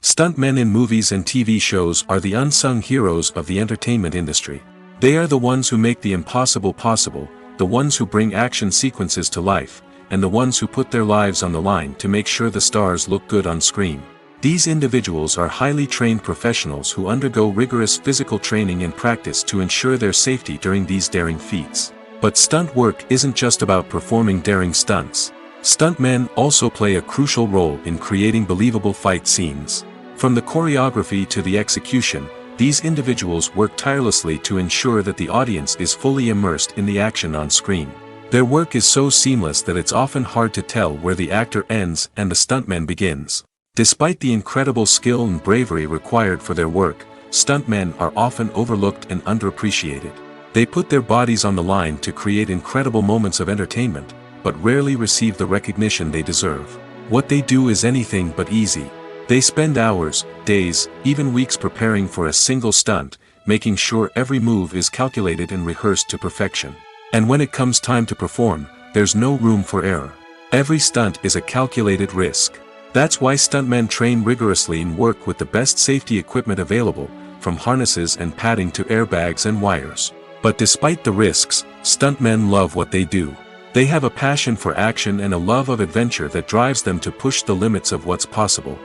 Stuntmen in movies and TV shows are the unsung heroes of the entertainment industry. They are the ones who make the impossible possible, the ones who bring action sequences to life, and the ones who put their lives on the line to make sure the stars look good on screen. These individuals are highly trained professionals who undergo rigorous physical training and practice to ensure their safety during these daring feats. But stunt work isn't just about performing daring stunts. Stuntmen also play a crucial role in creating believable fight scenes. From the choreography to the execution, these individuals work tirelessly to ensure that the audience is fully immersed in the action on screen. Their work is so seamless that it's often hard to tell where the actor ends and the stuntman begins. Despite the incredible skill and bravery required for their work, stuntmen are often overlooked and underappreciated. They put their bodies on the line to create incredible moments of entertainment, but rarely receive the recognition they deserve. What they do is anything but easy. They spend hours, days, even weeks preparing for a single stunt, making sure every move is calculated and rehearsed to perfection. And when it comes time to perform, there's no room for error. Every stunt is a calculated risk. That's why stuntmen train rigorously and work with the best safety equipment available, from harnesses and padding to airbags and wires. But despite the risks, stuntmen love what they do. They have a passion for action and a love of adventure that drives them to push the limits of what's possible.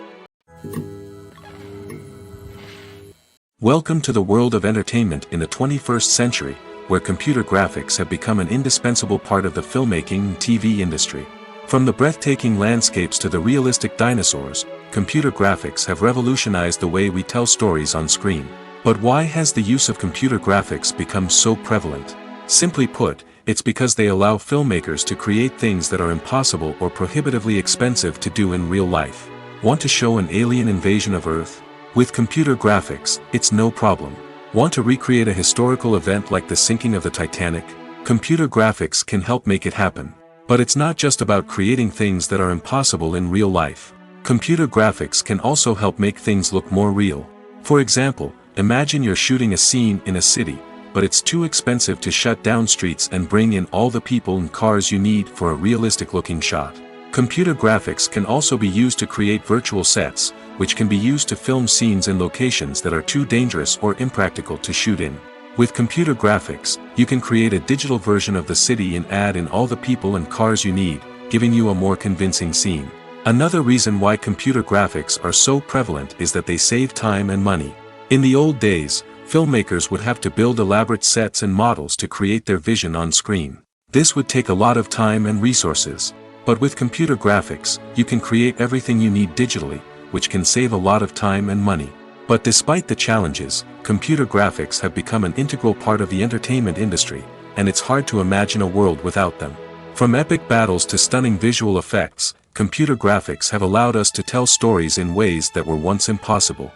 Welcome to the world of entertainment in the 21st century, where computer graphics have become an indispensable part of the filmmaking and TV industry. From the breathtaking landscapes to the realistic dinosaurs, computer graphics have revolutionized the way we tell stories on screen. But why has the use of computer graphics become so prevalent? Simply put, it's because they allow filmmakers to create things that are impossible or prohibitively expensive to do in real life. Want to show an alien invasion of Earth? With computer graphics, it's no problem. Want to recreate a historical event like the sinking of the Titanic? Computer graphics can help make it happen. But it's not just about creating things that are impossible in real life. Computer graphics can also help make things look more real. For example, imagine you're shooting a scene in a city, but it's too expensive to shut down streets and bring in all the people and cars you need for a realistic-looking shot. Computer graphics can also be used to create virtual sets, which can be used to film scenes in locations that are too dangerous or impractical to shoot in. With computer graphics, you can create a digital version of the city and add in all the people and cars you need, giving you a more convincing scene. Another reason why computer graphics are so prevalent is that they save time and money. In the old days, filmmakers would have to build elaborate sets and models to create their vision on screen. This would take a lot of time and resources. But with computer graphics, you can create everything you need digitally, which can save a lot of time and money. But despite the challenges, computer graphics have become an integral part of the entertainment industry, and it's hard to imagine a world without them. From epic battles to stunning visual effects, computer graphics have allowed us to tell stories in ways that were once impossible.